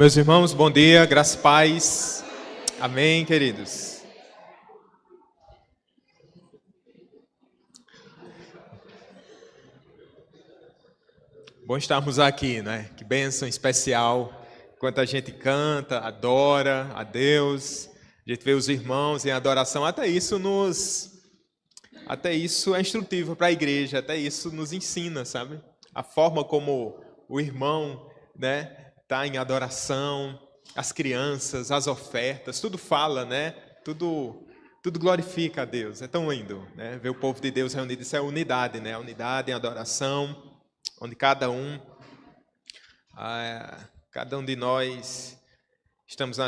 Meus irmãos, bom dia, graça e paz. Amém, queridos. Bom estarmos aqui, né? Que bênção especial. Enquanto a gente canta, adora a Deus, a gente vê os irmãos em adoração, até isso é instrutivo para a igreja, até isso nos ensina, sabe? A forma como o irmão, né, tá em adoração, as crianças, as ofertas, tudo fala, né? Tudo glorifica a Deus. É tão lindo, né? Ver o povo de Deus reunido, isso é unidade, né? A unidade em adoração, onde cada um de nós estamos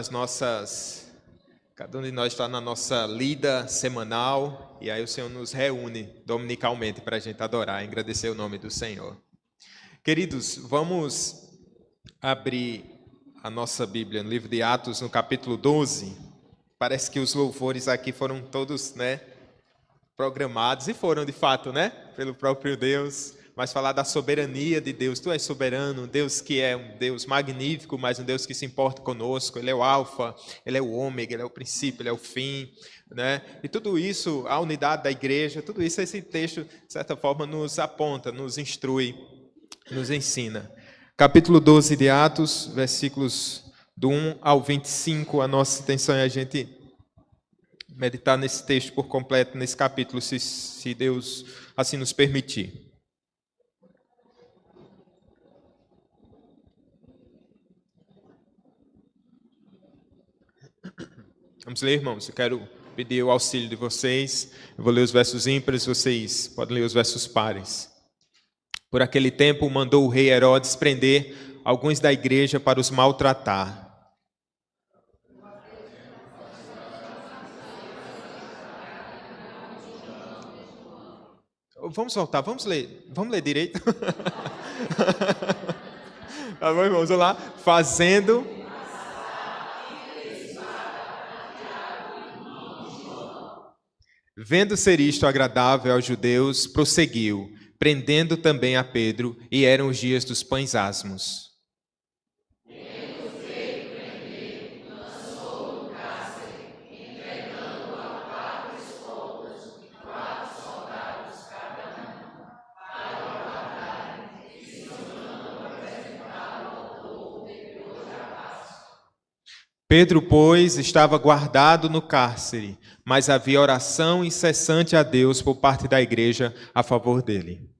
cada um de nós está na nossa lida semanal, e aí o Senhor nos reúne dominicalmente para a gente adorar e agradecer o nome do Senhor. Queridos, vamos abrir a nossa Bíblia no livro de Atos, no capítulo 12. Parece que os louvores aqui foram todos, né, programados, e foram de fato, né, pelo próprio Deus, mas falar da soberania de Deus. Tu és soberano, um Deus que é um Deus magnífico, mas um Deus que se importa conosco. Ele é o alfa, ele é o ômega, ele é o princípio, ele é o fim, né? E tudo isso, a unidade da igreja, tudo isso esse texto, de certa forma, nos aponta, nos instrui, nos ensina. Capítulo 12 de Atos, versículos do 1 ao 25, a nossa intenção é a gente meditar nesse texto por completo, nesse capítulo, se Deus assim nos permitir. Vamos ler, irmãos. Eu quero pedir o auxílio de vocês. Eu vou ler os versos ímpares, vocês podem ler os versos pares. Por aquele tempo, mandou o rei Herodes prender alguns da igreja para os maltratar. Vamos voltar, vamos ler direito. Tá bom, irmãos? Vamos lá. Vendo ser isto agradável aos judeus, prosseguiu, prendendo também a Pedro, e eram os dias dos pães asmos. Pedro, pois, estava guardado no cárcere, mas havia oração incessante a Deus por parte da igreja a favor dele.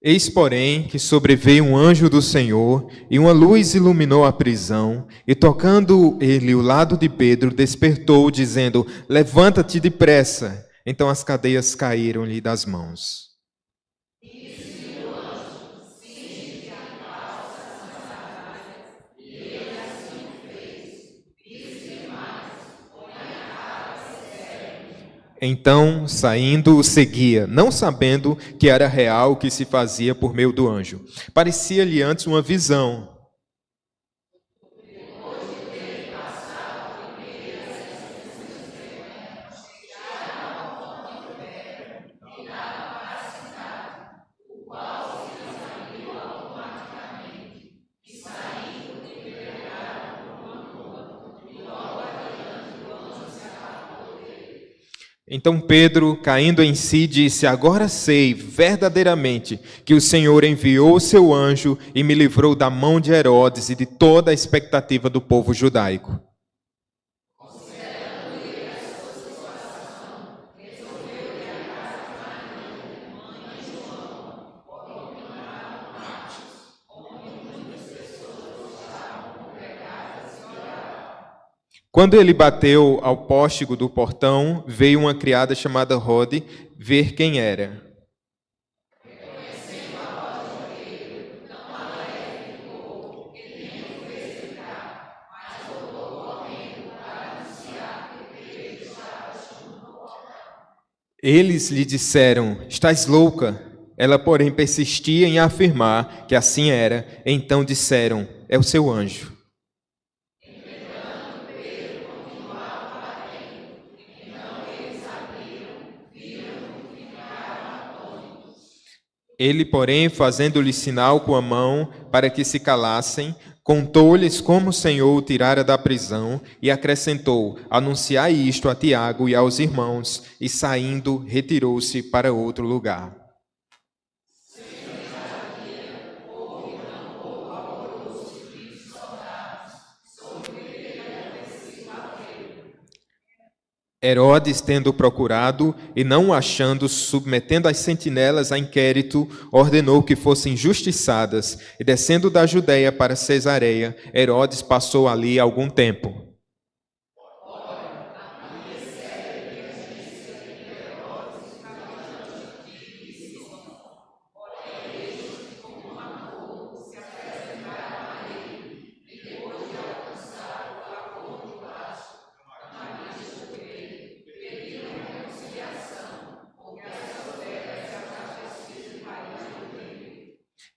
Eis, porém, que sobreveio um anjo do Senhor, e uma luz iluminou a prisão, e tocando ele o lado de Pedro, despertou, dizendo: levanta-te depressa. Então as cadeias caíram-lhe das mãos. Então, saindo, o seguia, não sabendo que era real o que se fazia por meio do anjo. Parecia-lhe antes uma visão. Então Pedro, caindo em si, disse: agora sei verdadeiramente que o Senhor enviou o seu anjo e me livrou da mão de Herodes e de toda a expectativa do povo judaico. Quando ele bateu ao póstigo do portão, veio uma criada chamada Rode ver quem era. Eles lhe disseram: estás louca? Ela, porém, persistia em afirmar que assim era. Então disseram: é o seu anjo. Ele, porém, fazendo-lhe sinal com a mão para que se calassem, contou-lhes como o Senhor o tirara da prisão e acrescentou: anunciai isto a Tiago e aos irmãos, e saindo, retirou-se para outro lugar. Herodes, tendo procurado e não o achando, submetendo as sentinelas a inquérito, ordenou que fossem justiçadas, e descendo da Judeia para Cesareia, Herodes passou ali algum tempo.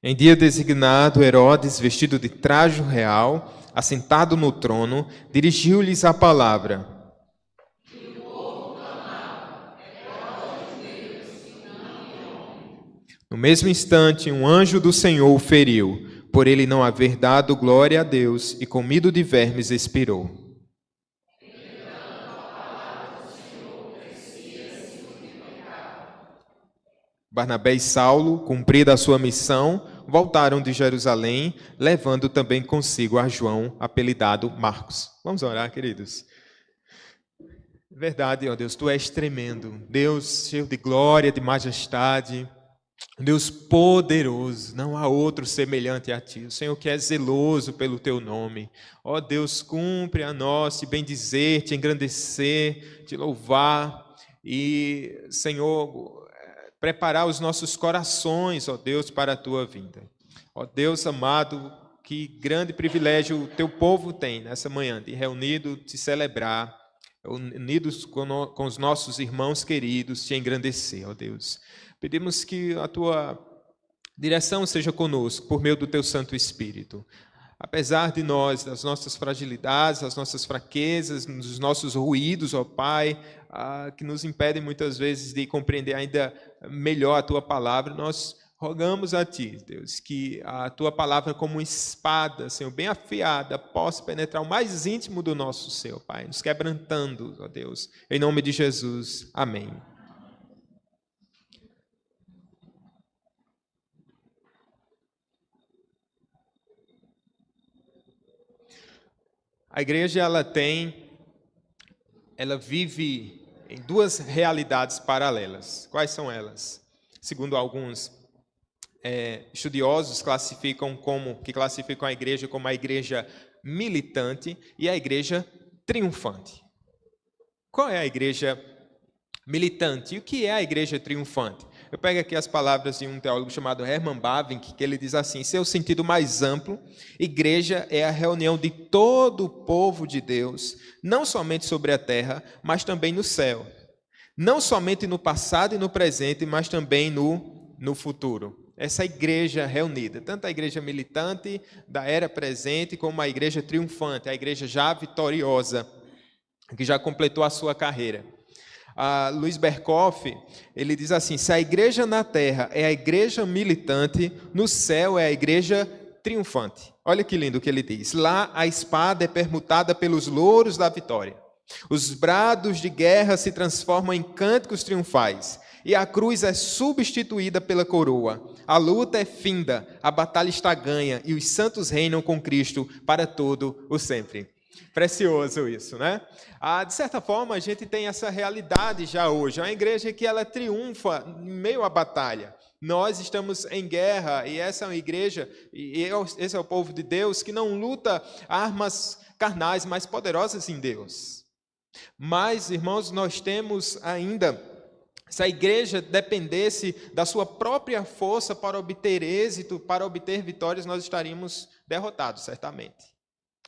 Em dia designado, Herodes, vestido de trajo real, assentado no trono, dirigiu-lhes a palavra. No mesmo instante, um anjo do Senhor o feriu, por ele não haver dado glória a Deus, e comido de vermes expirou. Barnabé e Saulo, cumprida a sua missão, voltaram de Jerusalém, levando também consigo a João, apelidado Marcos. Vamos orar, queridos. Verdade, ó Deus, Tu és tremendo, Deus cheio de glória, de majestade, Deus poderoso, não há outro semelhante a Ti. O Senhor que é zeloso pelo Teu nome. Ó Deus, cumpre a nós te bendizer, te engrandecer, te louvar e, Senhor, preparar os nossos corações, ó Deus, para a Tua vinda. Ó Deus amado, que grande privilégio o Teu povo tem nessa manhã, de reunido, te celebrar, unidos com os nossos irmãos queridos, te engrandecer, ó Deus. Pedimos que a Tua direção seja conosco, por meio do Teu Santo Espírito. Apesar de nós, das nossas fragilidades, das nossas fraquezas, dos nossos ruídos, ó Pai, que nos impedem muitas vezes de compreender ainda melhor a Tua palavra, nós rogamos a Ti, Deus, que a Tua palavra como uma espada, Senhor, bem afiada, possa penetrar o mais íntimo do nosso ser, Pai, nos quebrantando, ó Deus, em nome de Jesus. Amém. A igreja, ela vive em duas realidades paralelas. Quais são elas? Segundo alguns estudiosos, classificam a igreja como a igreja militante e a igreja triunfante. Qual é a igreja militante? E o que é a igreja triunfante? Eu pego aqui as palavras de um teólogo chamado Herman Bavinck, que ele diz assim: seu sentido mais amplo, igreja é a reunião de todo o povo de Deus, não somente sobre a terra, mas também no céu. Não somente no passado e no presente, mas também no futuro. Essa igreja reunida, tanto a igreja militante da era presente, como a igreja triunfante, a igreja já vitoriosa, que já completou a sua carreira. Luiz Berkoff, ele diz assim: se a igreja na terra é a igreja militante, no céu é a igreja triunfante. Olha que lindo o que ele diz: lá a espada é permutada pelos louros da vitória. Os brados de guerra se transformam em cânticos triunfais, e a cruz é substituída pela coroa. A luta é finda, a batalha está ganha, e os santos reinam com Cristo para todo o sempre. Precioso isso, né? De certa forma, a gente tem essa realidade já hoje. É uma igreja que ela triunfa em meio à batalha. Nós estamos em guerra, e essa é uma igreja, e esse é o povo de Deus, que não luta armas carnais, mas poderosas em Deus. Mas, irmãos, nós temos ainda, se a igreja dependesse da sua própria força para obter êxito, para obter vitórias, nós estaríamos derrotados, certamente.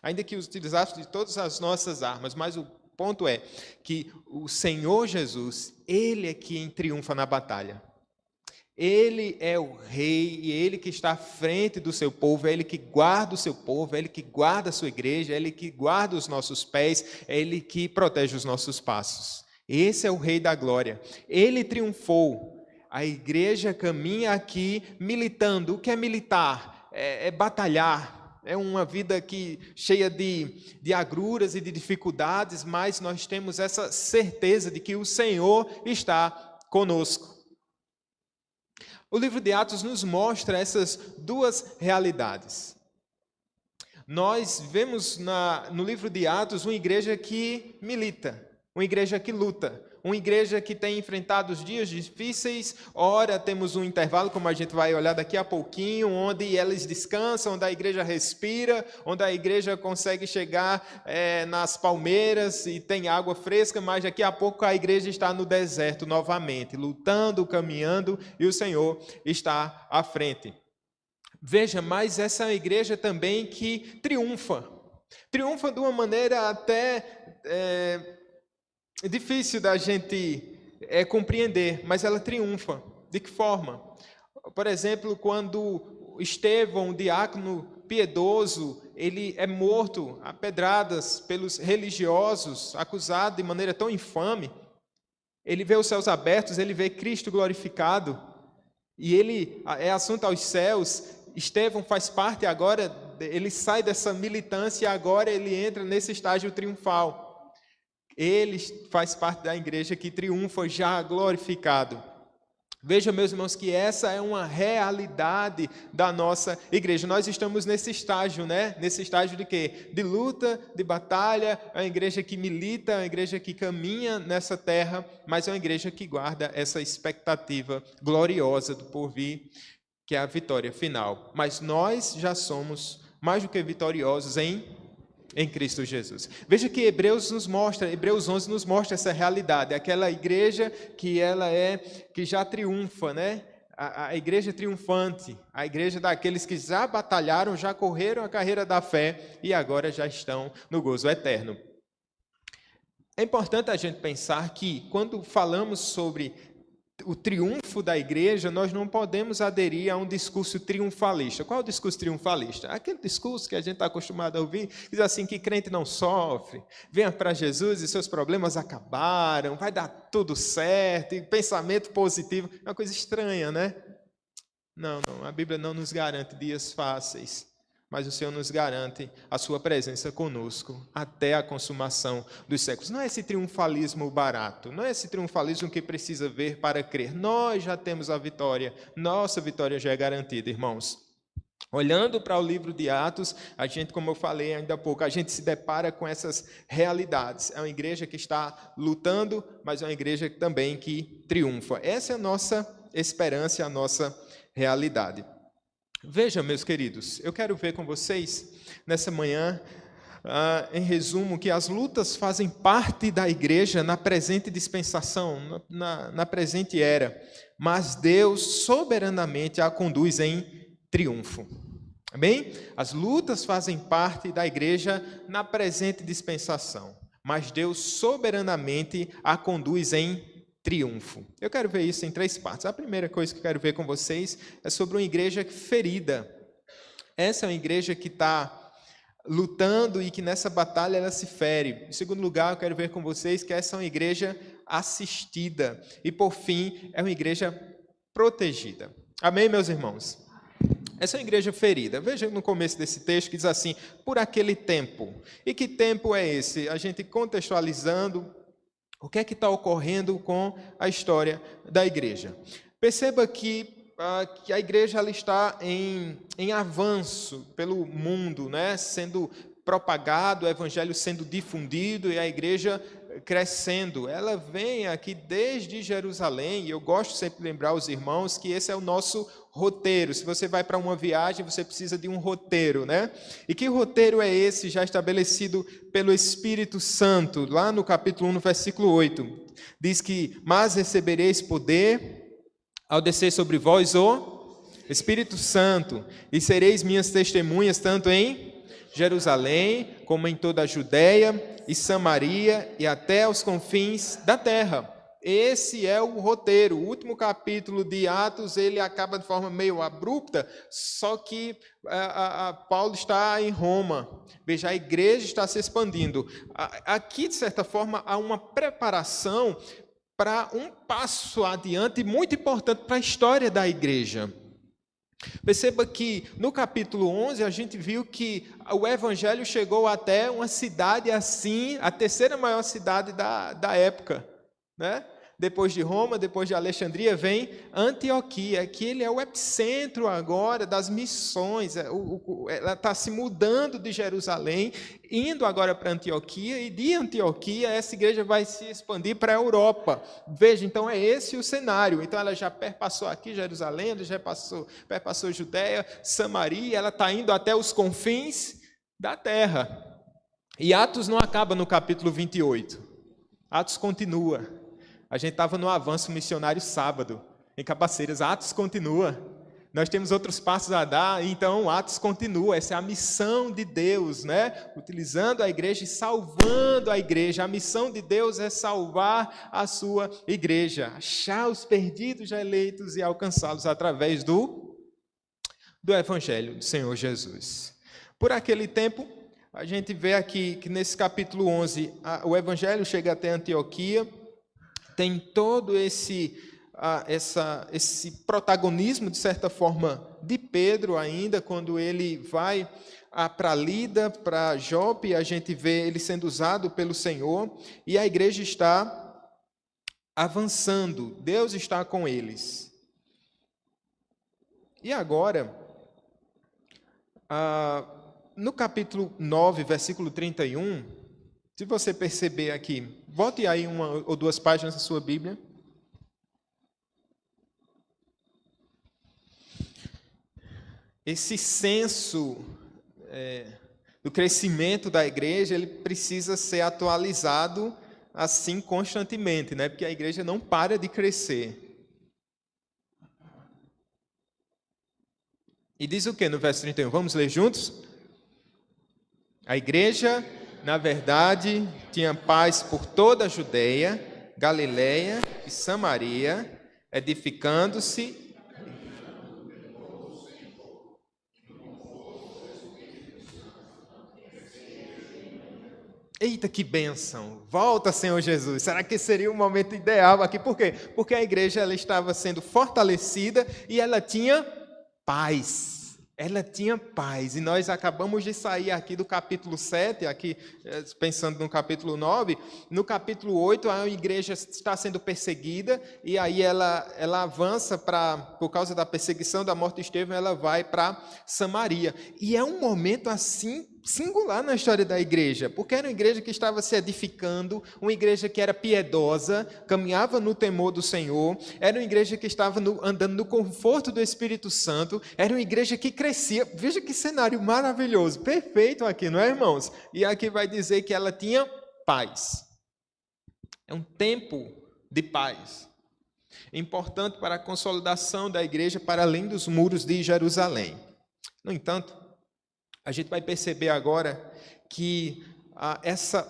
Ainda que utilizássemos de todas as nossas armas, mas o ponto é que o Senhor Jesus, Ele é quem triunfa na batalha. Ele é o rei e ele que está à frente do seu povo, é ele que guarda o seu povo, é ele que guarda a sua igreja, é ele que guarda os nossos pés, é ele que protege os nossos passos. Esse é o Rei da Glória. Ele triunfou. A igreja caminha aqui militando. O que é militar? É batalhar. É uma vida cheia de agruras e de dificuldades, mas nós temos essa certeza de que o Senhor está conosco. O livro de Atos nos mostra essas duas realidades. Nós vemos no livro de Atos uma igreja que milita, uma igreja que luta, uma igreja que tem enfrentado os dias difíceis. Ora, temos um intervalo, como a gente vai olhar daqui a pouquinho, onde eles descansam, onde a igreja respira, onde a igreja consegue chegar nas palmeiras e tem água fresca, mas daqui a pouco a igreja está no deserto novamente, lutando, caminhando, e o Senhor está à frente. Veja, mas essa é uma igreja também que triunfa de uma maneira até difícil da gente compreender, mas ela triunfa. De que forma? Por exemplo, quando Estevão, um diácono piedoso, ele é morto a pedradas pelos religiosos, acusado de maneira tão infame, ele vê os céus abertos, ele vê Cristo glorificado, e ele é assunto aos céus. Estevão faz parte agora, ele sai dessa militância e agora ele entra nesse estágio triunfal. Ele faz parte da igreja que triunfa já glorificado. Veja, meus irmãos, que essa é uma realidade da nossa igreja. Nós estamos nesse estágio, né? Nesse estágio de quê? De luta, de batalha. É uma igreja que milita, é uma igreja que caminha nessa terra, mas é uma igreja que guarda essa expectativa gloriosa do porvir, que é a vitória final. Mas nós já somos mais do que vitoriosos em Cristo Jesus. Veja que Hebreus 11 nos mostra essa realidade, aquela igreja que já triunfa, né? A igreja triunfante, a igreja daqueles que já batalharam, já correram a carreira da fé e agora já estão no gozo eterno. É importante a gente pensar que quando falamos sobre o triunfo da igreja, nós não podemos aderir a um discurso triunfalista. Qual é o discurso triunfalista? Aquele discurso que a gente está acostumado a ouvir, diz assim que crente não sofre, venha para Jesus e seus problemas acabaram, vai dar tudo certo, e pensamento positivo. É uma coisa estranha, né? Não, a Bíblia não nos garante dias fáceis, mas o Senhor nos garante a sua presença conosco até a consumação dos séculos. Não é esse triunfalismo barato, não é esse triunfalismo que precisa ver para crer. Nós já temos a vitória, nossa vitória já é garantida, irmãos. Olhando para o livro de Atos, a gente, como eu falei ainda há pouco, a gente se depara com essas realidades. É uma igreja que está lutando, mas é uma igreja também que triunfa. Essa é a nossa esperança, a nossa realidade. Veja, meus queridos, eu quero ver com vocês, nessa manhã, em resumo, que as lutas fazem parte da igreja na presente dispensação, na presente era, mas Deus soberanamente a conduz em triunfo. Amém? As lutas fazem parte da igreja na presente dispensação, mas Deus soberanamente a conduz em triunfo. Eu quero ver isso em 3 partes. A primeira coisa que eu quero ver com vocês é sobre uma igreja ferida. Essa é uma igreja que está lutando e que nessa batalha ela se fere. Em segundo lugar, eu quero ver com vocês que essa é uma igreja assistida. E por fim, é uma igreja protegida. Amém, meus irmãos? Essa é uma igreja ferida. Veja no começo desse texto que diz assim, por aquele tempo. E que tempo é esse? A gente contextualizando o que é que está ocorrendo com a história da igreja. Perceba que a igreja ela está em avanço pelo mundo, né? Sendo propagado, o evangelho sendo difundido e a igreja crescendo. Ela vem aqui desde Jerusalém, e eu gosto sempre de lembrar os irmãos que esse é o nosso roteiro. Se você vai para uma viagem, você precisa de um roteiro, né? E que roteiro é esse já estabelecido pelo Espírito Santo? Lá no capítulo 1, no versículo 8, diz que, mas recebereis poder ao descer sobre vós o Espírito Santo, e sereis minhas testemunhas tanto em Jerusalém, como em toda a Judéia e Samaria e até os confins da terra. esse é o roteiro. O último capítulo de Atos, ele acaba de forma meio abrupta, só que Paulo está em Roma. Veja, a igreja está se expandindo. Aqui, de certa forma, há uma preparação para um passo adiante muito importante para a história da igreja. Perceba que no capítulo 11 a gente viu que o evangelho chegou até uma cidade assim, a terceira maior cidade da época, né? Depois de Roma, depois de Alexandria, vem Antioquia, que ele é o epicentro agora das missões. Ela está se mudando de Jerusalém, indo agora para Antioquia, e de Antioquia essa igreja vai se expandir para a Europa. Veja, então é esse o cenário. Então ela já perpassou aqui Jerusalém, ela já perpassou Judéia, Samaria, ela está indo até os confins da terra. E Atos não acaba no capítulo 28. Atos continua. A gente estava no avanço missionário sábado, em Cabaceiras. Atos continua. Nós temos outros passos a dar, então Atos continua. Essa é a missão de Deus, né? Utilizando a igreja e salvando a igreja. A missão de Deus é salvar a sua igreja, achar os perdidos já eleitos e alcançá-los através do Evangelho do Senhor Jesus. Por aquele tempo, a gente vê aqui que nesse capítulo 11, o Evangelho chega até Antioquia. Tem todo esse protagonismo, de certa forma, de Pedro ainda, quando ele vai para Lida, para Jope, a gente vê ele sendo usado pelo Senhor, e a igreja está avançando, Deus está com eles. E agora, no capítulo 9, versículo 31, se você perceber aqui, volte aí uma ou duas páginas da sua Bíblia. Esse senso do crescimento da igreja, ele precisa ser atualizado assim constantemente, né? Porque a igreja não para de crescer. E diz o que no verso 31? Vamos ler juntos? A igreja, na verdade, tinha paz por toda a Judeia, Galileia e Samaria, edificando-se. Eita, que bênção! Volta, Senhor Jesus! Será que seria o momento ideal aqui? Por quê? Porque a igreja ela estava sendo fortalecida e ela tinha paz. Ela tinha paz, e nós acabamos de sair aqui do capítulo 7, aqui pensando no capítulo 9, no capítulo 8 a igreja está sendo perseguida, e aí ela avança por causa da perseguição da morte de Estevão, ela vai para Samaria, e é um momento assim, singular na história da igreja, porque era uma igreja que estava se edificando, uma igreja que era piedosa, caminhava no temor do Senhor, era uma igreja que estava andando no conforto do Espírito Santo, era uma igreja que crescia. Veja que cenário maravilhoso, perfeito aqui, não é, irmãos? E aqui vai dizer que ela tinha paz. É um tempo de paz, importante para a consolidação da igreja para além dos muros de Jerusalém. No entanto, a gente vai perceber agora que essa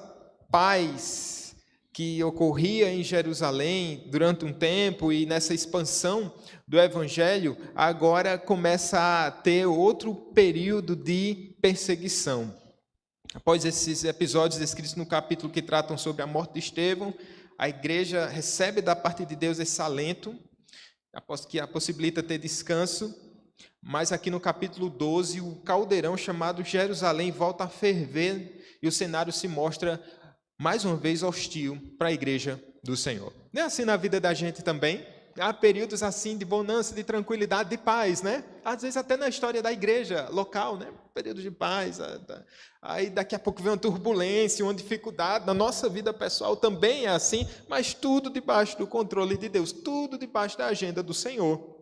paz que ocorria em Jerusalém durante um tempo e nessa expansão do Evangelho, agora começa a ter outro período de perseguição. Após esses episódios descritos no capítulo que tratam sobre a morte de Estevão, a igreja recebe da parte de Deus esse alento, que a possibilita ter descanso. Mas aqui no capítulo 12, o caldeirão chamado Jerusalém volta a ferver e o cenário se mostra mais uma vez hostil para a igreja do Senhor. Não é assim na vida da gente também? Há períodos assim de bonança, de tranquilidade, de paz, né? Às vezes até na história da igreja local, né? Período de paz. Aí daqui a pouco vem uma turbulência, uma dificuldade. Na nossa vida pessoal também é assim, mas tudo debaixo do controle de Deus, tudo debaixo da agenda do Senhor.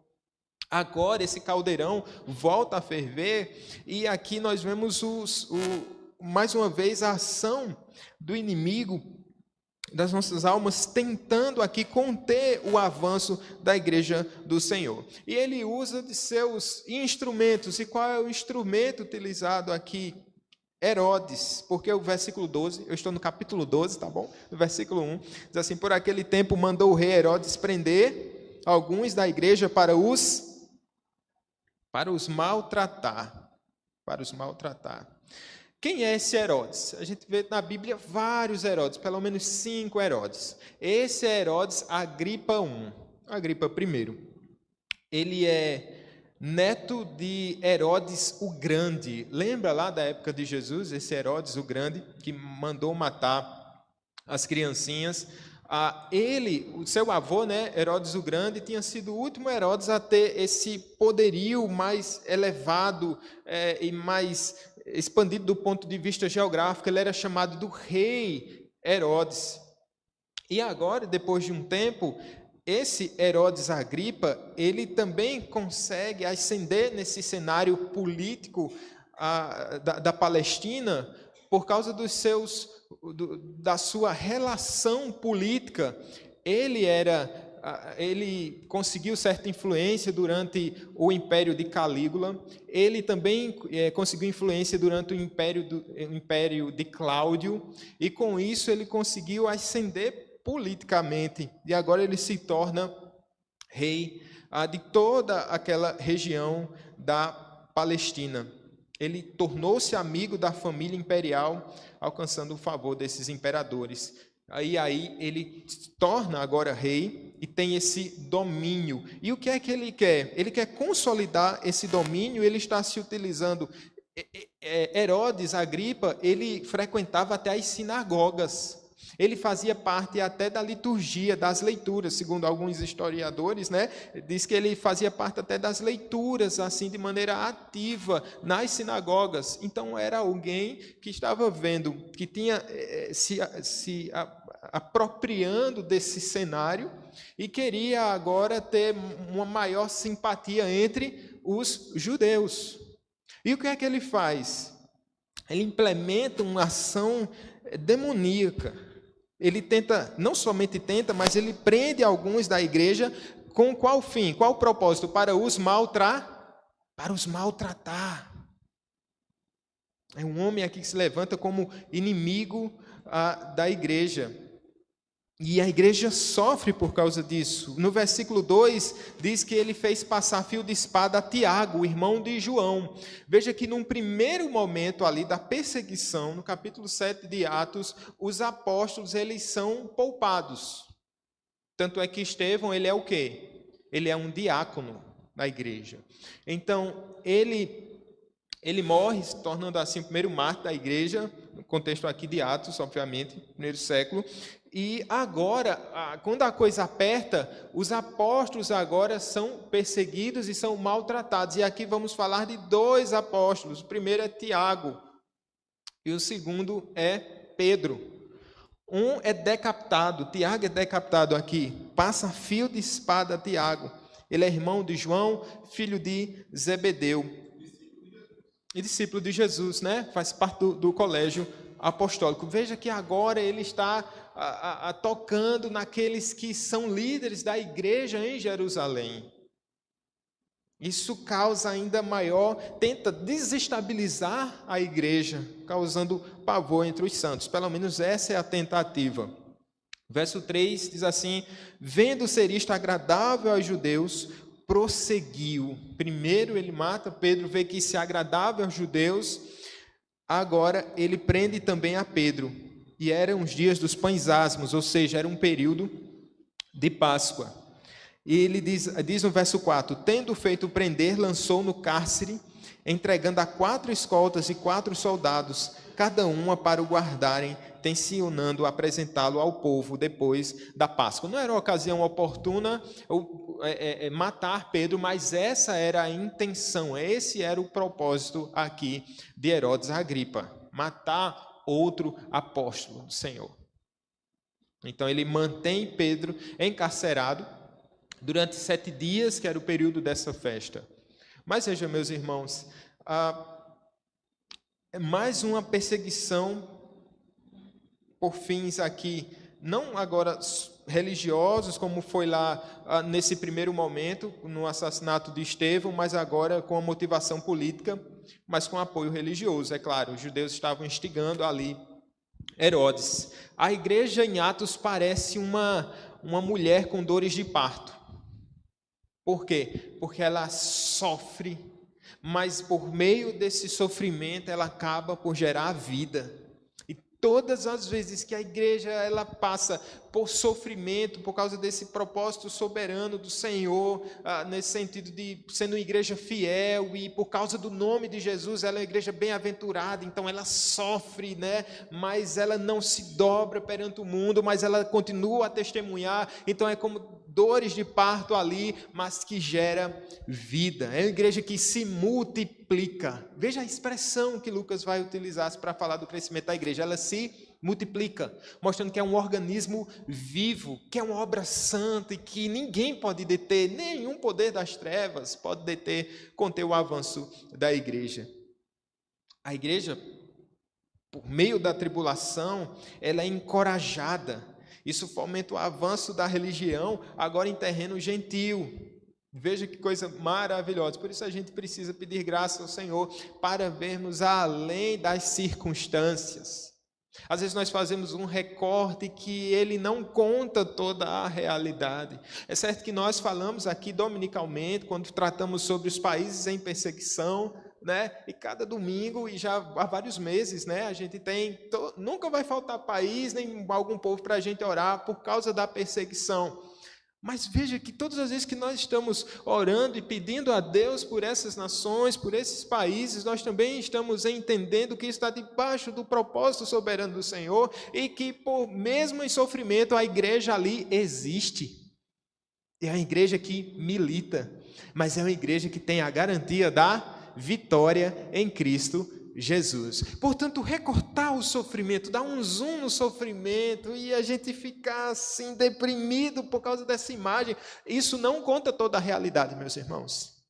Agora esse caldeirão volta a ferver e aqui nós vemos mais uma vez a ação do inimigo das nossas almas tentando aqui conter o avanço da igreja do Senhor. E ele usa de seus instrumentos. E qual é o instrumento utilizado aqui Herodes, porque o versículo 12, eu estou no capítulo 12, tá bom? No versículo 1, diz assim: por aquele tempo mandou o rei Herodes prender alguns da igreja para os maltratar, para os maltratar. Quem é esse Herodes? A gente vê na Bíblia vários Herodes, pelo menos 5 Herodes. Esse é Herodes Agripa I. Agripa I. Ele é neto de Herodes o Grande. Lembra lá da época de Jesus, esse Herodes o Grande, que mandou matar as criancinhas? O seu avô, né, Herodes o Grande, tinha sido o último Herodes a ter esse poderio mais elevado e mais expandido do ponto de vista geográfico. Ele era chamado do rei Herodes. E agora, depois de um tempo, esse Herodes Agripa, ele também consegue ascender nesse cenário político da Palestina por causa da sua relação política. Ele conseguiu certa influência durante o Império de Calígula. Ele também conseguiu influência durante o Império de Cláudio. E com isso ele conseguiu ascender politicamente, e agora ele se torna rei de toda aquela região da Palestina. Ele tornou-se amigo da família imperial, alcançando o favor desses imperadores. Aí ele se torna agora rei e tem esse domínio. E o que é que ele quer? Ele quer consolidar esse domínio. Ele está se utilizando. Herodes Agripa, ele frequentava até as sinagogas. Ele fazia parte até da liturgia, das leituras, segundo alguns historiadores, né? Diz que ele fazia parte até das leituras, assim, de maneira ativa, nas sinagogas. Então, era alguém que estava vendo, que tinha se apropriando desse cenário e queria agora ter uma maior simpatia entre os judeus. E o que é que ele faz? Ele implementa uma ação demoníaca. Ele tenta, não somente tenta, mas ele prende alguns da igreja com qual fim? Qual o propósito? Para os maltratar. É um homem aqui que se levanta como inimigo da igreja. E a igreja sofre por causa disso. No versículo 2, diz que ele fez passar fio de espada a Tiago, o irmão de João. Veja que num primeiro momento ali da perseguição, no capítulo 7 de Atos, os apóstolos, eles são poupados. Tanto é que Estevão, ele é o quê? Ele é um diácono da igreja. Então, ele morre, se tornando assim o primeiro mártir da igreja, no contexto aqui de Atos, obviamente, primeiro século. E agora, quando a coisa aperta, os apóstolos agora são perseguidos e são maltratados. E aqui vamos falar de 2 apóstolos. O primeiro é Tiago e o segundo é Pedro. Um é decapitado, Tiago é decapitado aqui, passa fio de espada a Tiago. Ele é irmão de João, filho de Zebedeu. E discípulo de Jesus, né? Faz parte do colégio apostólico. Veja que agora ele está tocando naqueles que são líderes da igreja em Jerusalém. Isso causa ainda maior, tenta desestabilizar a igreja, causando pavor entre os santos. Pelo menos essa é a tentativa. Verso 3 diz assim: vendo ser isto agradável aos judeus, prosseguiu. Primeiro ele mata, Pedro vê que isso é agradável aos judeus, agora ele prende também a Pedro. E eram os dias dos pães asmos, ou seja, era um período de Páscoa. E ele diz no verso 4, tendo feito prender, lançou no cárcere, entregando a 4 escoltas e 4 soldados, cada uma para o guardarem, tensionando apresentá-lo ao povo depois da Páscoa. Não era uma ocasião oportuna matar Pedro, mas essa era a intenção, esse era o propósito aqui de Herodes Agripa, matar outro apóstolo do Senhor. Então ele mantém Pedro encarcerado durante 7 dias, que era o período dessa festa. Mas veja, meus irmãos, é mais uma perseguição por fins aqui, não agora religiosos, como foi lá nesse primeiro momento, no assassinato de Estevão, mas agora com a motivação política. mas com apoio religioso, é claro. Os judeus estavam instigando ali Herodes. A igreja em Atos parece uma mulher com dores de parto. Por quê? Porque ela sofre, mas por meio desse sofrimento ela acaba por gerar vida. E todas as vezes que a igreja ela passa por sofrimento, por causa desse propósito soberano do Senhor, nesse sentido de sendo uma igreja fiel, e por causa do nome de Jesus, ela é uma igreja bem-aventurada, então ela sofre, né? Mas ela não se dobra perante o mundo, mas ela continua a testemunhar, então é como dores de parto ali, mas que gera vida. É uma igreja que se multiplica. Veja a expressão que Lucas vai utilizar para falar do crescimento da igreja. Ela se multiplica, mostrando que é um organismo vivo, que é uma obra santa e que ninguém pode deter, nenhum poder das trevas pode conter o avanço da igreja. A igreja, por meio da tribulação, ela é encorajada. Isso fomenta o avanço da religião, agora em terreno gentil. Veja que coisa maravilhosa. Por isso a gente precisa pedir graça ao Senhor para vermos além das circunstâncias. Às vezes nós fazemos um recorte que ele não conta toda a realidade. É certo que nós falamos aqui dominicalmente, quando tratamos sobre os países em perseguição, né? E cada domingo, e já há vários meses, né? A gente tem, nunca vai faltar país, nem algum povo para a gente orar por causa da perseguição. Mas veja que todas as vezes que nós estamos orando e pedindo a Deus por essas nações, por esses países, nós também estamos entendendo que isso está debaixo do propósito soberano do Senhor e que, mesmo em sofrimento, a igreja ali existe. É a igreja que milita, mas é uma igreja que tem a garantia da vitória em Cristo Jesus. Portanto, recortar o sofrimento, dar um zoom no sofrimento e a gente ficar assim deprimido por causa dessa imagem, isso não conta toda a realidade, meus irmãos.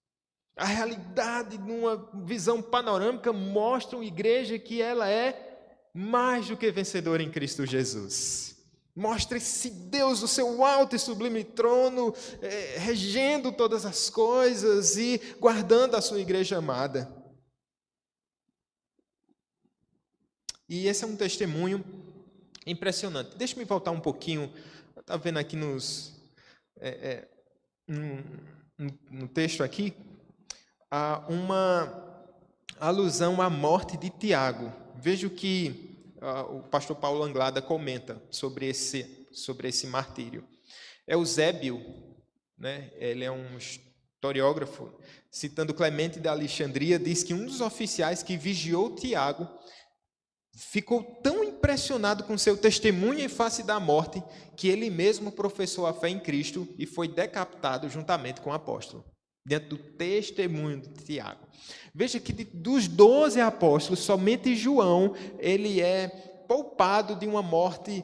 A realidade, numa visão panorâmica, mostra uma igreja que ela é mais do que vencedora em Cristo Jesus. Mostra esse Deus do seu alto e sublime trono, regendo todas as coisas e guardando a sua igreja amada. E esse é um testemunho impressionante. Deixa-me voltar um pouquinho. Está vendo aqui no texto aqui, há uma alusão à morte de Tiago. Veja o que o pastor Paulo Anglada comenta sobre esse martírio. Eusébio, né, ele é um historiógrafo, citando Clemente de Alexandria, diz que um dos oficiais que vigiou Tiago ficou tão impressionado com seu testemunho em face da morte que ele mesmo professou a fé em Cristo e foi decapitado juntamente com o apóstolo, diante do testemunho de Tiago. Veja que dos 12 apóstolos, somente João ele é poupado de uma morte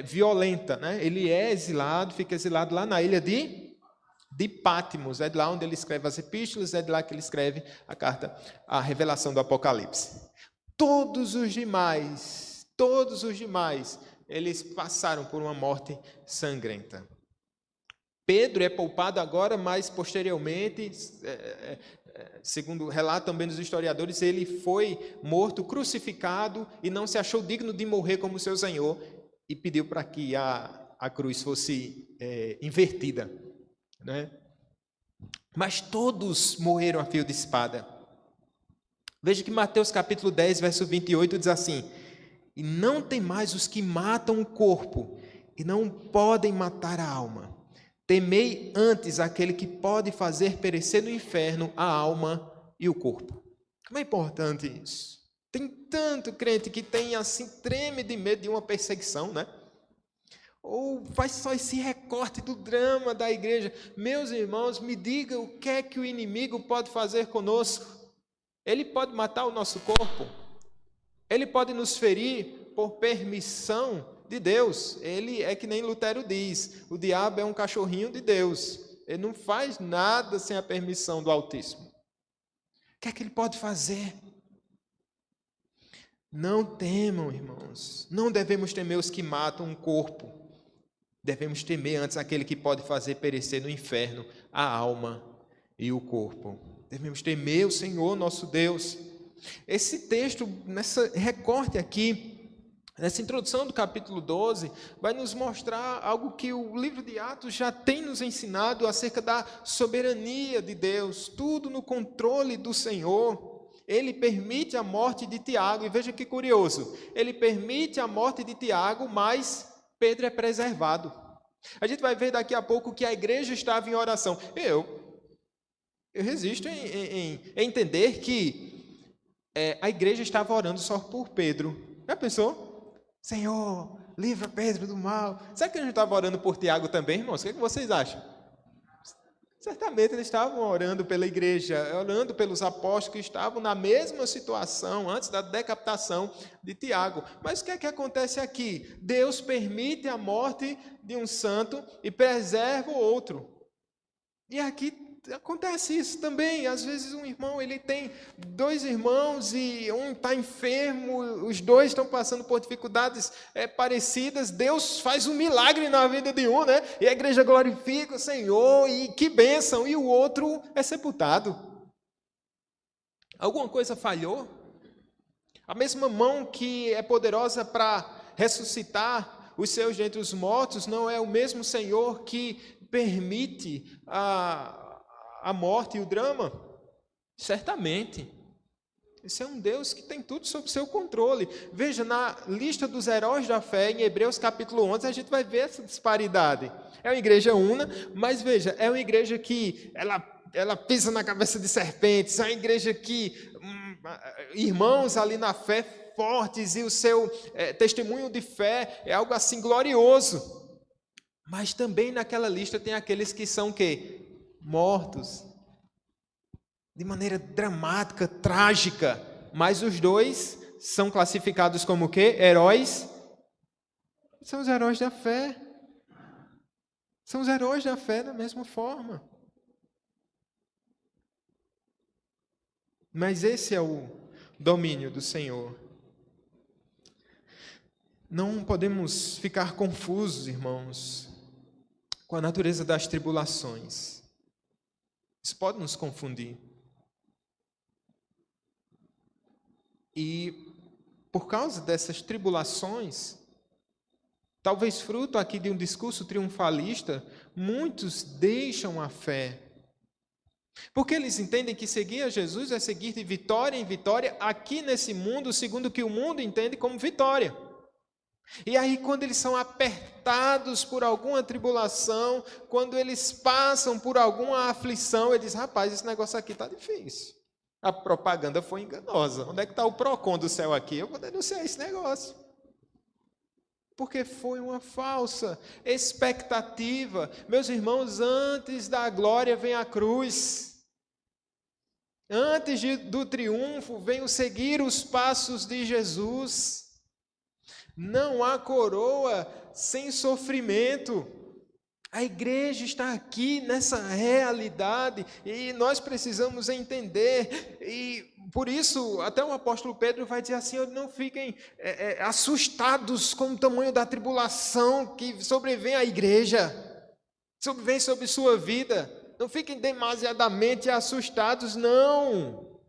violenta, né? Ele é exilado, fica exilado lá na ilha de Patmos, é de lá onde ele escreve as epístolas, é de lá que ele escreve a revelação do Apocalipse. Todos os demais, eles passaram por uma morte sangrenta. Pedro é poupado agora, mas posteriormente, segundo relato também dos historiadores, ele foi morto, crucificado e não se achou digno de morrer como seu Senhor e pediu para que a cruz fosse invertida, né? Mas todos morreram a fio de espada. Veja que Mateus capítulo 10, verso 28 diz assim: e não tem mais os que matam o corpo e não podem matar a alma. Temei antes aquele que pode fazer perecer no inferno a alma e o corpo. Como é importante isso? Tem tanto crente que tem assim, treme de medo de uma perseguição, né? Ou faz só esse recorte do drama da igreja. Meus irmãos, me diga o que é que o inimigo pode fazer conosco. Ele pode matar o nosso corpo, ele pode nos ferir por permissão de Deus. Ele é que nem Lutero diz, o diabo é um cachorrinho de Deus, ele não faz nada sem a permissão do Altíssimo. O que é que ele pode fazer? Não temam, irmãos, não devemos temer os que matam o corpo, devemos temer antes aquele que pode fazer perecer no inferno a alma e o corpo. Devemos temer o Senhor, nosso Deus. Esse texto, nessa recorte aqui, nessa introdução do capítulo 12, vai nos mostrar algo que o livro de Atos já tem nos ensinado acerca da soberania de Deus, tudo no controle do Senhor. Ele permite a morte de Tiago, e veja que curioso, ele permite a morte de Tiago, mas Pedro é preservado. A gente vai ver daqui a pouco que a igreja estava em oração. Eu resisto em entender que a igreja estava orando só por Pedro. Já pensou? Senhor, livra Pedro do mal. Será que a gente estava orando por Tiago também, irmãos? O que vocês acham? Certamente eles estavam orando pela igreja, orando pelos apóstolos que estavam na mesma situação antes da decapitação de Tiago. Mas o que é que acontece aqui? Deus permite a morte de um santo e preserva o outro. E aqui acontece isso também. Às vezes um irmão, ele tem dois irmãos e um está enfermo, os dois estão passando por dificuldades parecidas. Deus faz um milagre na vida de um, né? E a igreja glorifica o Senhor, e que bênção, e o outro é sepultado. Alguma coisa falhou? A mesma mão que é poderosa para ressuscitar os seus dentre os mortos não é o mesmo Senhor que permite a morte e o drama? Certamente. Esse é um Deus que tem tudo sob seu controle. Veja, na lista dos heróis da fé, em Hebreus capítulo 11, a gente vai ver essa disparidade. É uma igreja una, mas veja, é uma igreja que ela pisa na cabeça de serpentes, é uma igreja que irmãos ali na fé fortes, e o seu testemunho de fé é algo assim glorioso. Mas também naquela lista tem aqueles que são o quê? Mortos, de maneira dramática, trágica, mas os dois são classificados como o quê? Heróis. São os heróis da fé. São os heróis da fé da mesma forma. Mas esse é o domínio do Senhor. Não podemos ficar confusos, irmãos, com a natureza das tribulações. Isso pode nos confundir. E por causa dessas tribulações, talvez fruto aqui de um discurso triunfalista, muitos deixam a fé. Porque eles entendem que seguir a Jesus é seguir de vitória em vitória aqui nesse mundo, segundo o que o mundo entende como vitória. E aí, quando eles são apertados por alguma tribulação, quando eles passam por alguma aflição, eles dizem: rapaz, esse negócio aqui está difícil. A propaganda foi enganosa. Onde é que está o PROCON do céu aqui? Eu vou denunciar esse negócio. Porque foi uma falsa expectativa. Meus irmãos, antes da glória vem a cruz. Antes do triunfo vem o seguir os passos de Jesus. Não há coroa sem sofrimento. A igreja está aqui nessa realidade e nós precisamos entender. E por isso, até o apóstolo Pedro vai dizer assim: não fiquem assustados com o tamanho da tribulação que sobrevém à igreja, sobrevém sobre sua vida. Não fiquem demasiadamente assustados, não.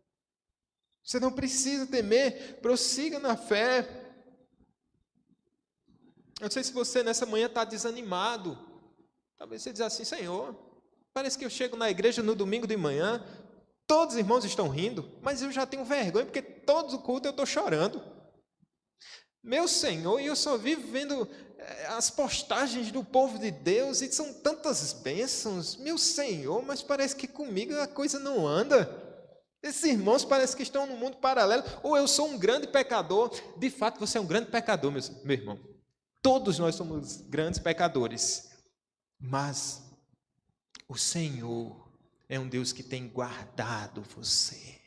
Você não precisa temer, prossiga na fé. Eu não sei se você nessa manhã está desanimado. Talvez você diz assim: Senhor, parece que eu chego na igreja no domingo de manhã, todos os irmãos estão rindo, mas eu já tenho vergonha, porque todo o culto eu estou chorando. Meu Senhor, e eu só vivo vendo as postagens do povo de Deus, e são tantas bênçãos. Meu Senhor, mas parece que comigo a coisa não anda. Esses irmãos parecem que estão num mundo paralelo, ou eu sou um grande pecador. De fato, você é um grande pecador, meu irmão. Todos nós somos grandes pecadores, mas o Senhor é um Deus que tem guardado você.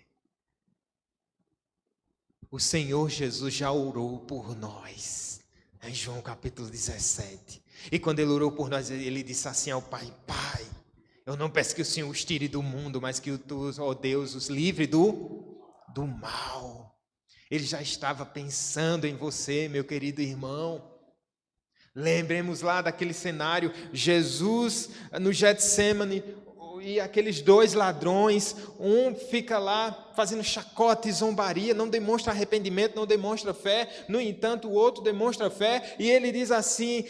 O Senhor Jesus já orou por nós, em João capítulo 17. E quando Ele orou por nós, Ele disse assim ao Pai: Pai, eu não peço que o Senhor os tire do mundo, mas que Tu, ó Deus, os livre do mal. Ele já estava pensando em você, meu querido irmão. Lembremos lá daquele cenário, Jesus no Getsemane, e aqueles dois ladrões, um fica lá fazendo chacota e zombaria, não demonstra arrependimento, não demonstra fé. No entanto, o outro demonstra fé, e ele diz assim: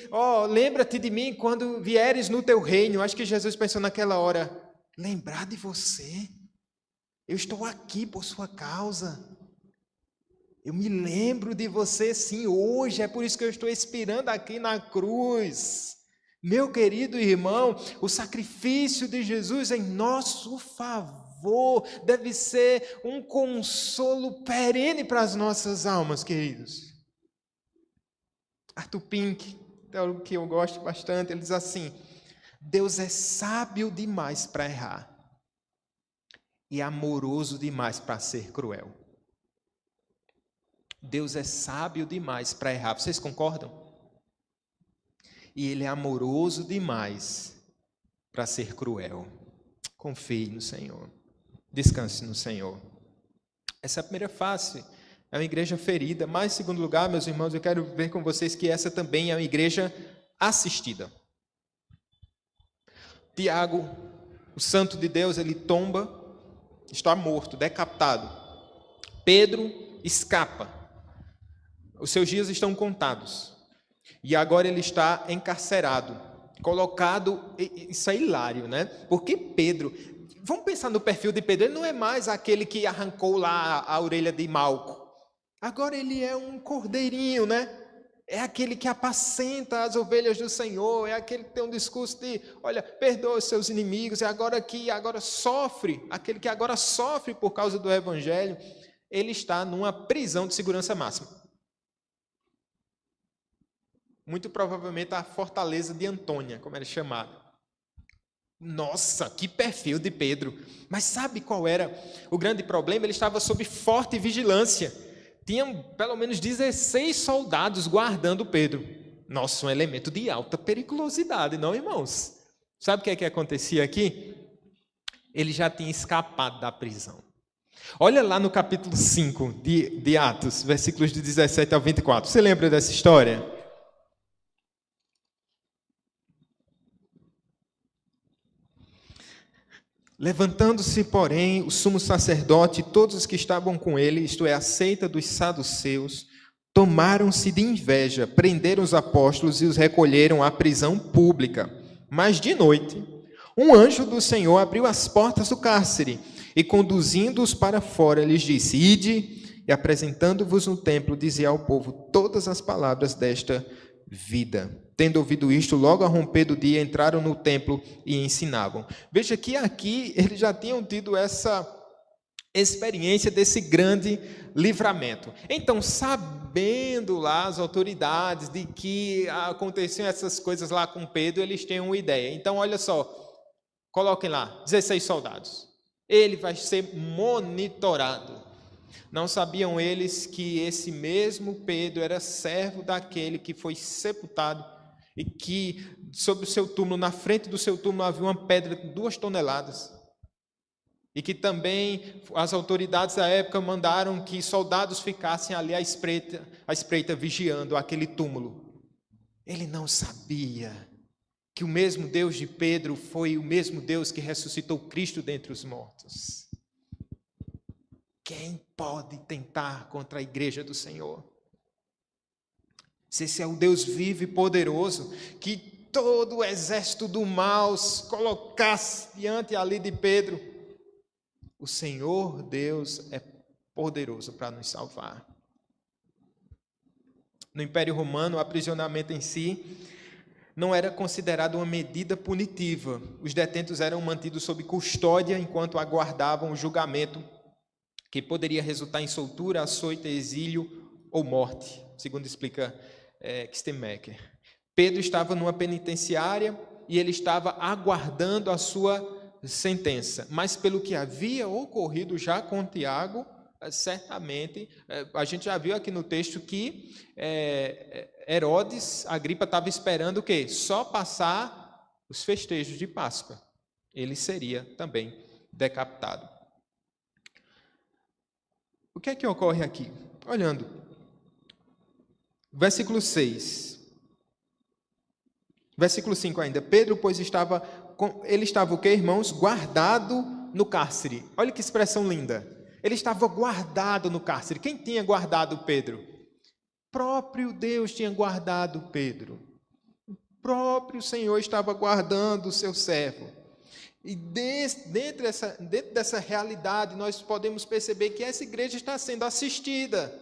lembra-te de mim quando vieres no teu reino. Acho que Jesus pensou naquela hora: lembrar de você? Eu estou aqui por sua causa. Eu me lembro de você sim hoje, é por isso que eu estou esperando aqui na cruz. Meu querido irmão, o sacrifício de Jesus em nosso favor deve ser um consolo perene para as nossas almas, queridos. Arthur Pink, teólogo que eu gosto bastante, ele diz assim: Deus é sábio demais para errar e amoroso demais para ser cruel. Deus é sábio demais para errar, vocês concordam? E Ele é amoroso demais para ser cruel. Confie no Senhor, descanse no Senhor. Essa é a primeira face, é uma igreja ferida. Mas, em segundo lugar, meus irmãos, eu quero ver com vocês que essa também é uma igreja assistida. Tiago, o santo de Deus, ele tomba, está morto, decapitado. Pedro escapa, os seus dias estão contados. E agora ele está encarcerado, colocado, isso é hilário, né? Porque Pedro, vamos pensar no perfil de Pedro, ele não é mais aquele que arrancou lá a orelha de Malco. Agora ele é um cordeirinho, né? É aquele que apacenta as ovelhas do Senhor, é aquele que tem um discurso de, olha, perdoa os seus inimigos, é agora que agora sofre, aquele que agora sofre por causa do Evangelho. Ele está numa prisão de segurança máxima. Muito provavelmente a fortaleza de Antônia, como era chamada. Nossa, que perfil de Pedro. Mas sabe qual era o grande problema? Ele estava sob forte vigilância. Tinham pelo menos 16 soldados guardando Pedro. Nossa, um elemento de alta periculosidade, não, irmãos? Sabe o que acontecia aqui? Ele já tinha escapado da prisão. Olha lá no capítulo 5 de Atos, versículos de 17 ao 24. Você lembra dessa história? Levantando-se, porém, o sumo sacerdote e todos os que estavam com ele, isto é, a seita dos saduceus, tomaram-se de inveja, prenderam os apóstolos e os recolheram à prisão pública. Mas de noite, um anjo do Senhor abriu as portas do cárcere e, conduzindo-os para fora, lhes disse: Ide, e apresentando-vos no templo, dizia ao povo todas as palavras desta vida. Tendo ouvido isto, logo a romper do dia, entraram no templo e ensinavam. Veja que aqui eles já tinham tido essa experiência desse grande livramento. Então, sabendo lá as autoridades de que aconteciam essas coisas lá com Pedro, eles têm uma ideia. Então, olha só, coloquem lá, 16 soldados. Ele vai ser monitorado. Não sabiam eles que esse mesmo Pedro era servo daquele que foi sepultado e que sobre o seu túmulo, na frente do seu túmulo, havia uma pedra de 2 toneladas. E que também as autoridades da época mandaram que soldados ficassem ali à espreita vigiando aquele túmulo. Ele não sabia que o mesmo Deus de Pedro foi o mesmo Deus que ressuscitou Cristo dentre os mortos. Quem pode tentar contra a igreja do Senhor? Se esse é o Deus vivo e poderoso, que todo o exército do mal se colocasse diante ali de Pedro, o Senhor Deus é poderoso para nos salvar. No Império Romano, o aprisionamento em si não era considerado uma medida punitiva. Os detentos eram mantidos sob custódia enquanto aguardavam o julgamento, que poderia resultar em soltura, açoite, exílio ou morte, segundo explica Kistemaker. Pedro estava numa penitenciária e ele estava aguardando a sua sentença. Mas pelo que havia ocorrido já com Tiago, certamente, a gente já viu aqui no texto que Herodes, Agripa, estava esperando o quê? Só passar os festejos de Páscoa. Ele seria também decapitado. O que é que ocorre aqui? Olhando, versículo 6. Versículo 5 ainda. Pedro, pois, estava ele estava o quê, irmãos? Guardado no cárcere. Olha que expressão linda. Ele estava guardado no cárcere. Quem tinha guardado Pedro? Próprio Deus tinha guardado Pedro. O próprio Senhor estava guardando o seu servo. E dentro dessa realidade, nós podemos perceber que essa igreja está sendo assistida.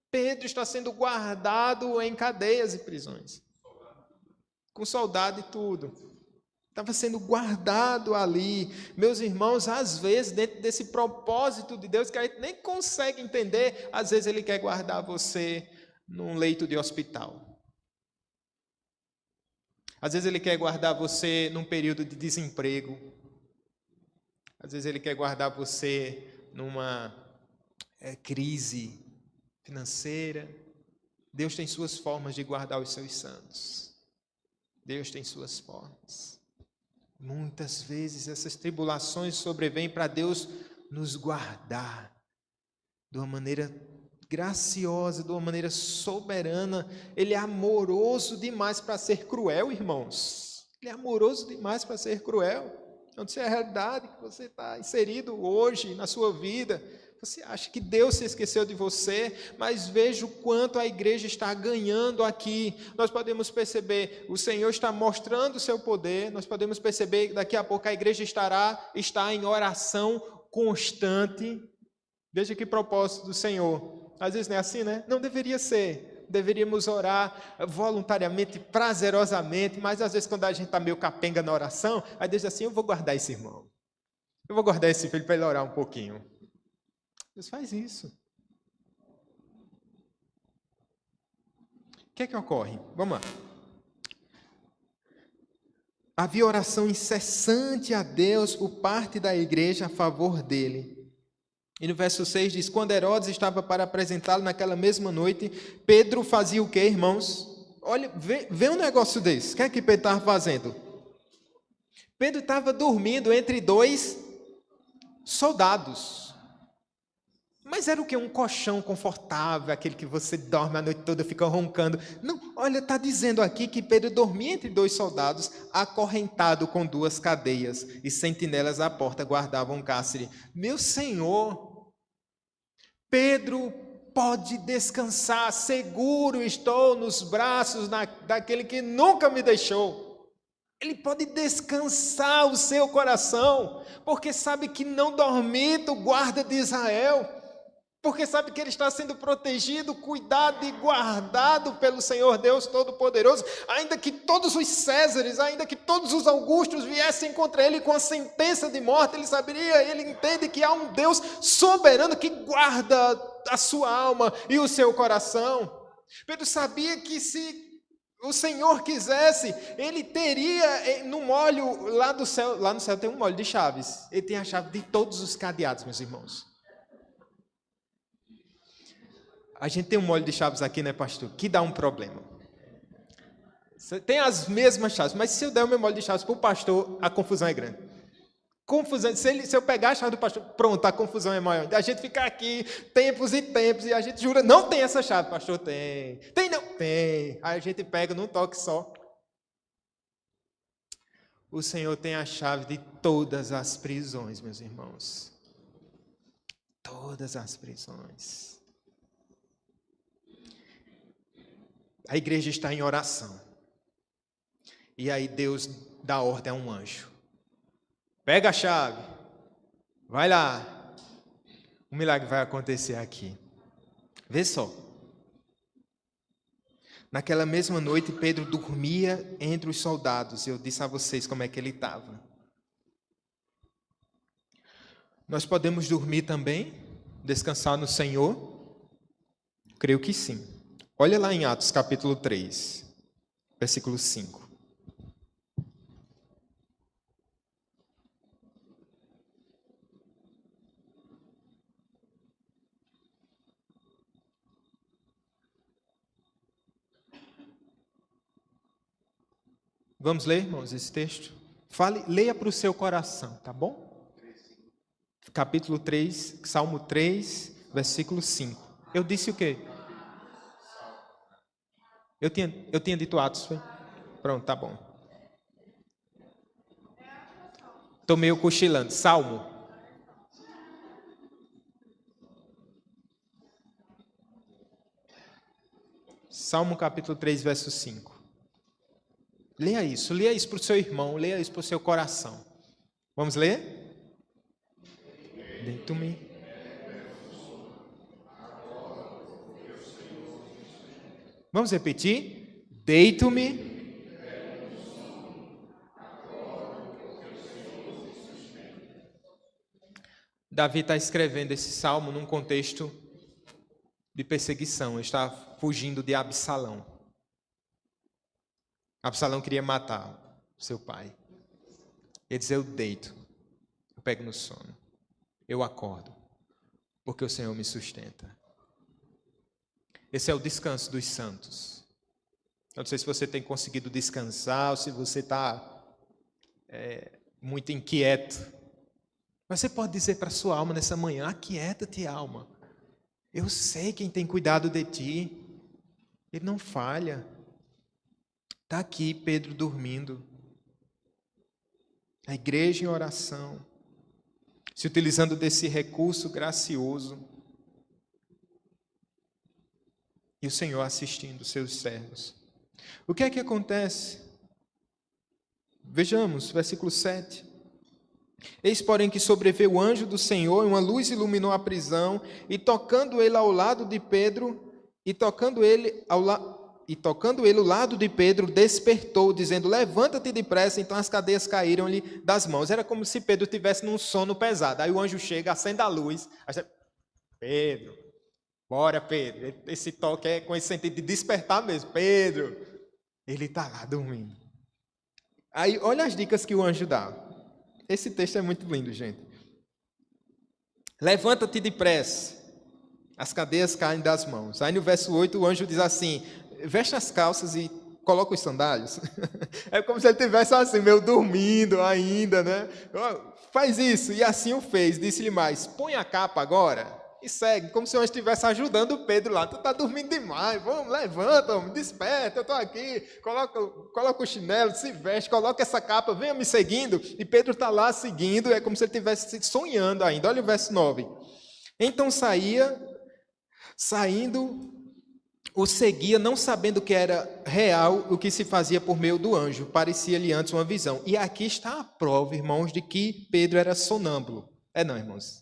Pedro está sendo guardado em cadeias e prisões. Com soldado e tudo. Estava sendo guardado ali. Meus irmãos, às vezes, dentro desse propósito de Deus, que a gente nem consegue entender, às vezes Ele quer guardar você num leito de hospital. Às vezes Ele quer guardar você num período de desemprego. Às vezes Ele quer guardar você numa crise financeira. Deus tem suas formas de guardar os seus santos. Deus tem suas formas. Muitas vezes essas tribulações sobrevêm para Deus nos guardar de uma maneira graciosa, de uma maneira soberana. Ele é amoroso demais para ser cruel, irmãos. Ele é amoroso demais para ser cruel. Não sei a realidade que você está inserido hoje na sua vida. Você acha que Deus se esqueceu de você, mas veja o quanto a igreja está ganhando aqui. Nós podemos perceber, o Senhor está mostrando o seu poder, nós podemos perceber que daqui a pouco a igreja está em oração constante. Veja que propósito do Senhor. Às vezes não é assim, né? Não deveria ser. Deveríamos orar voluntariamente, prazerosamente, mas às vezes quando a gente está meio capenga na oração, aí Deus diz assim, eu vou guardar esse irmão. Eu vou guardar esse filho para ele orar um pouquinho. Deus faz isso. O que é que ocorre? Vamos lá. Havia oração incessante a Deus por parte da igreja a favor dele. E no verso 6 diz, quando Herodes estava para apresentá-lo naquela mesma noite, Pedro fazia o quê, irmãos? Olha, vê um negócio desse. O que é que Pedro estava fazendo? Pedro estava dormindo entre dois soldados. Mas era o quê? Um colchão confortável, aquele que você dorme a noite toda, fica roncando. Não, olha, está dizendo aqui que Pedro dormia entre dois soldados, acorrentado com duas cadeias, e sentinelas à porta guardavam o cárcere. Meu Senhor, Pedro pode descansar, seguro estou nos braços daquele que nunca me deixou. Ele pode descansar o seu coração, porque sabe que não dormido o guarda de Israel, porque sabe que ele está sendo protegido, cuidado e guardado pelo Senhor Deus Todo-Poderoso, ainda que todos os Césares, ainda que todos os Augustos viessem contra ele com a sentença de morte, ele entende que há um Deus soberano que guarda a sua alma e o seu coração. Pedro sabia que se o Senhor quisesse, ele teria no molho lá do céu, lá no céu tem um molho de chaves, ele tem a chave de todos os cadeados, meus irmãos. A gente tem um molho de chaves aqui, né, pastor? Que dá um problema. Você tem as mesmas chaves, mas se eu der o meu molho de chaves para o pastor, a confusão é grande. Confusão. Se eu pegar a chave do pastor, pronto, a confusão é maior. A gente fica aqui tempos e tempos e a gente jura, não tem essa chave, pastor. Tem. Tem não? Tem. Aí a gente pega num toque só. O Senhor tem a chave de todas as prisões, meus irmãos. Todas as prisões. A igreja está em oração. E aí Deus dá ordem a um anjo. Pega a chave. Vai lá. Um milagre vai acontecer aqui. Vê só. Naquela mesma noite, Pedro dormia entre os soldados. Eu disse a vocês como é que ele estava. Nós podemos dormir também? Descansar no Senhor? Creio que sim. Olha lá em Atos capítulo 3, versículo 5. Vamos ler, irmãos, esse texto? Leia para o seu coração, tá bom? Capítulo 3, Salmo 3, versículo 5. Eu disse o quê? Eu tinha dito Atos, foi? Pronto, tá bom. Estou meio cochilando. Salmo. Salmo capítulo 3, verso 5. Leia isso para o seu irmão, leia isso para o seu coração. Vamos ler? Deito-me. Vamos repetir? Deito-me. Davi está escrevendo esse salmo num contexto de perseguição. Ele está fugindo de Absalão. Absalão queria matar seu pai. Ele diz: eu deito, eu pego no sono, eu acordo, porque o Senhor me sustenta. Esse é o descanso dos santos. Eu não sei se você tem conseguido descansar ou se você está muito inquieto. Mas você pode dizer para a sua alma nessa manhã: aquieta-te, alma. Eu sei quem tem cuidado de ti. Ele não falha. Está aqui Pedro dormindo. A igreja em oração. Se utilizando desse recurso gracioso. E o Senhor assistindo os seus servos. O que é que acontece? Vejamos, versículo 7. Eis, porém, que sobreveio o anjo do Senhor, e uma luz iluminou a prisão, e tocando ele ao lado de Pedro, o lado de Pedro, despertou, dizendo: levanta-te depressa. Então as cadeias caíram-lhe das mãos. Era como se Pedro estivesse num sono pesado. Aí o anjo chega, acende a luz. Aí, Pedro, bora, Pedro. Esse toque é com esse sentido de despertar mesmo. Pedro, ele está lá dormindo. Aí olha as dicas que o anjo dá. Esse texto é muito lindo, gente. Levanta-te depressa. As cadeias caem das mãos. Aí no verso 8 o anjo diz assim: veste as calças e coloca os sandálios. É como se ele estivesse assim, meio dormindo ainda, né? Faz isso. E assim o fez. Disse-lhe mais: põe a capa agora e segue. Como se o anjo estivesse ajudando o Pedro lá. Tu está dormindo demais. Vamos, levanta, desperta, eu estou aqui. Coloca o chinelo, se veste, coloca essa capa, venha me seguindo. E Pedro está lá seguindo. É como se ele estivesse sonhando ainda. Olha o verso 9. Então saindo, o seguia, não sabendo que era real o que se fazia por meio do anjo. Parecia-lhe antes uma visão. E aqui está a prova, irmãos, de que Pedro era sonâmbulo. Não, irmãos?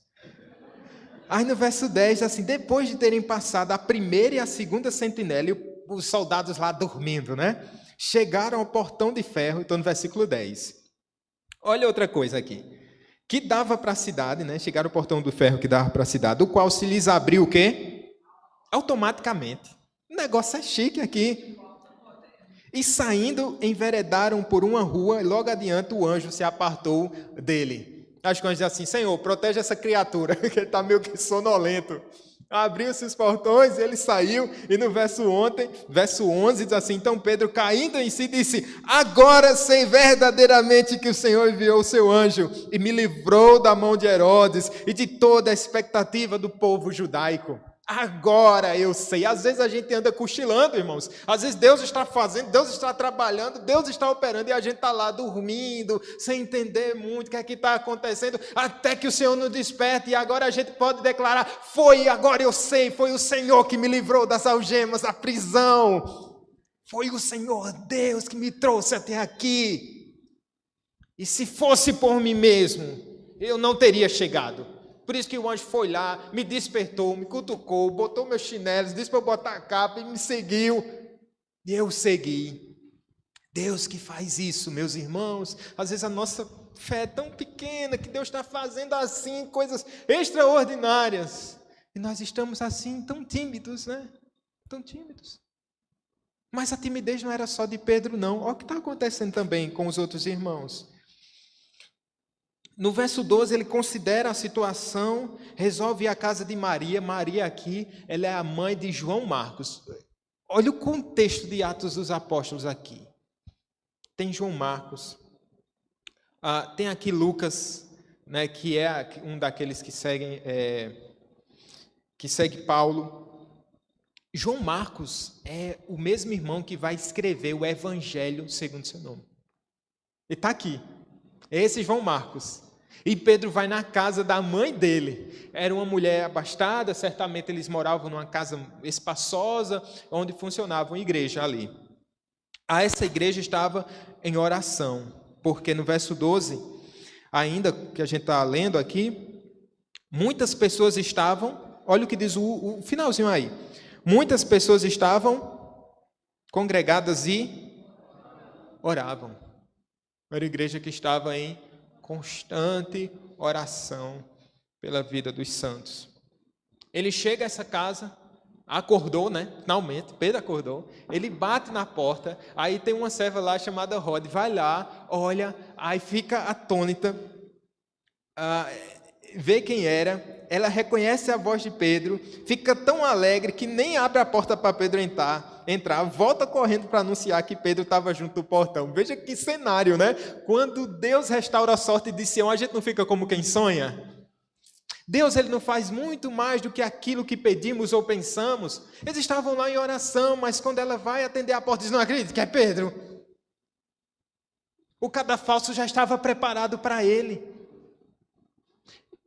Aí no verso 10, assim, depois de terem passado a primeira e a segunda sentinela, e os soldados lá dormindo, né? Chegaram ao portão de ferro, então no versículo 10. Olha outra coisa aqui. Que dava para a cidade, né? Chegaram ao portão do ferro que dava para a cidade, o qual se lhes abriu o quê? Automaticamente. O negócio é chique aqui. E saindo, enveredaram por uma rua, e logo adiante o anjo se apartou dele. Acho que o anjo diz assim: Senhor, protege essa criatura, que ele está meio que sonolento. Abriu-se os portões, ele saiu, e no verso 11 diz assim: então Pedro, caindo em si, disse: agora sei verdadeiramente que o Senhor enviou o seu anjo, e me livrou da mão de Herodes, e de toda a expectativa do povo judaico. Agora eu sei. Às vezes a gente anda cochilando, irmãos. Às vezes Deus está fazendo, Deus está trabalhando, Deus está operando e a gente está lá dormindo, sem entender muito o que é que está acontecendo, até que o Senhor nos desperte e agora a gente pode declarar: foi, agora eu sei, foi o Senhor que me livrou das algemas, da prisão. Foi o Senhor Deus que me trouxe até aqui. E se fosse por mim mesmo, eu não teria chegado. Por isso que o anjo foi lá, me despertou, me cutucou, botou meus chinelos, disse para eu botar a capa e me seguiu. E eu segui. Deus que faz isso, meus irmãos. Às vezes a nossa fé é tão pequena que Deus está fazendo assim coisas extraordinárias. E nós estamos assim tão tímidos, né? Tão tímidos. Mas a timidez não era só de Pedro, não. Olha o que está acontecendo também com os outros irmãos. No verso 12, ele considera a situação, resolve ir à casa de Maria. Maria aqui, ela é a mãe de João Marcos. Olha o contexto de Atos dos Apóstolos aqui. Tem João Marcos, tem aqui Lucas, né, que é um daqueles que segue Paulo. João Marcos é o mesmo irmão que vai escrever o Evangelho segundo seu nome. Ele está aqui. Esse João Marcos. E Pedro vai na casa da mãe dele. Era uma mulher abastada, certamente eles moravam numa casa espaçosa, onde funcionava uma igreja ali. Essa igreja estava em oração, porque no verso 12, ainda que a gente está lendo aqui, muitas pessoas estavam, olha o que diz o finalzinho aí, muitas pessoas estavam congregadas e oravam. Era a igreja que estava em constante oração pela vida dos santos. Ele chega a essa casa, acordou, né? Finalmente, Pedro acordou. Ele bate na porta, aí tem uma serva lá chamada Rode, vai lá, olha, aí fica atônita, vê quem era, ela reconhece a voz de Pedro, fica tão alegre que nem abre a porta para Pedro entrar, volta correndo para anunciar que Pedro estava junto do portão. Veja que cenário, né? Quando Deus restaura a sorte de Sião, a gente não fica como quem sonha? Deus, ele não faz muito mais do que aquilo que pedimos ou pensamos. Eles estavam lá em oração, mas quando ela vai atender a porta, diz, não acredito que é Pedro. O cadafalso já estava preparado para ele.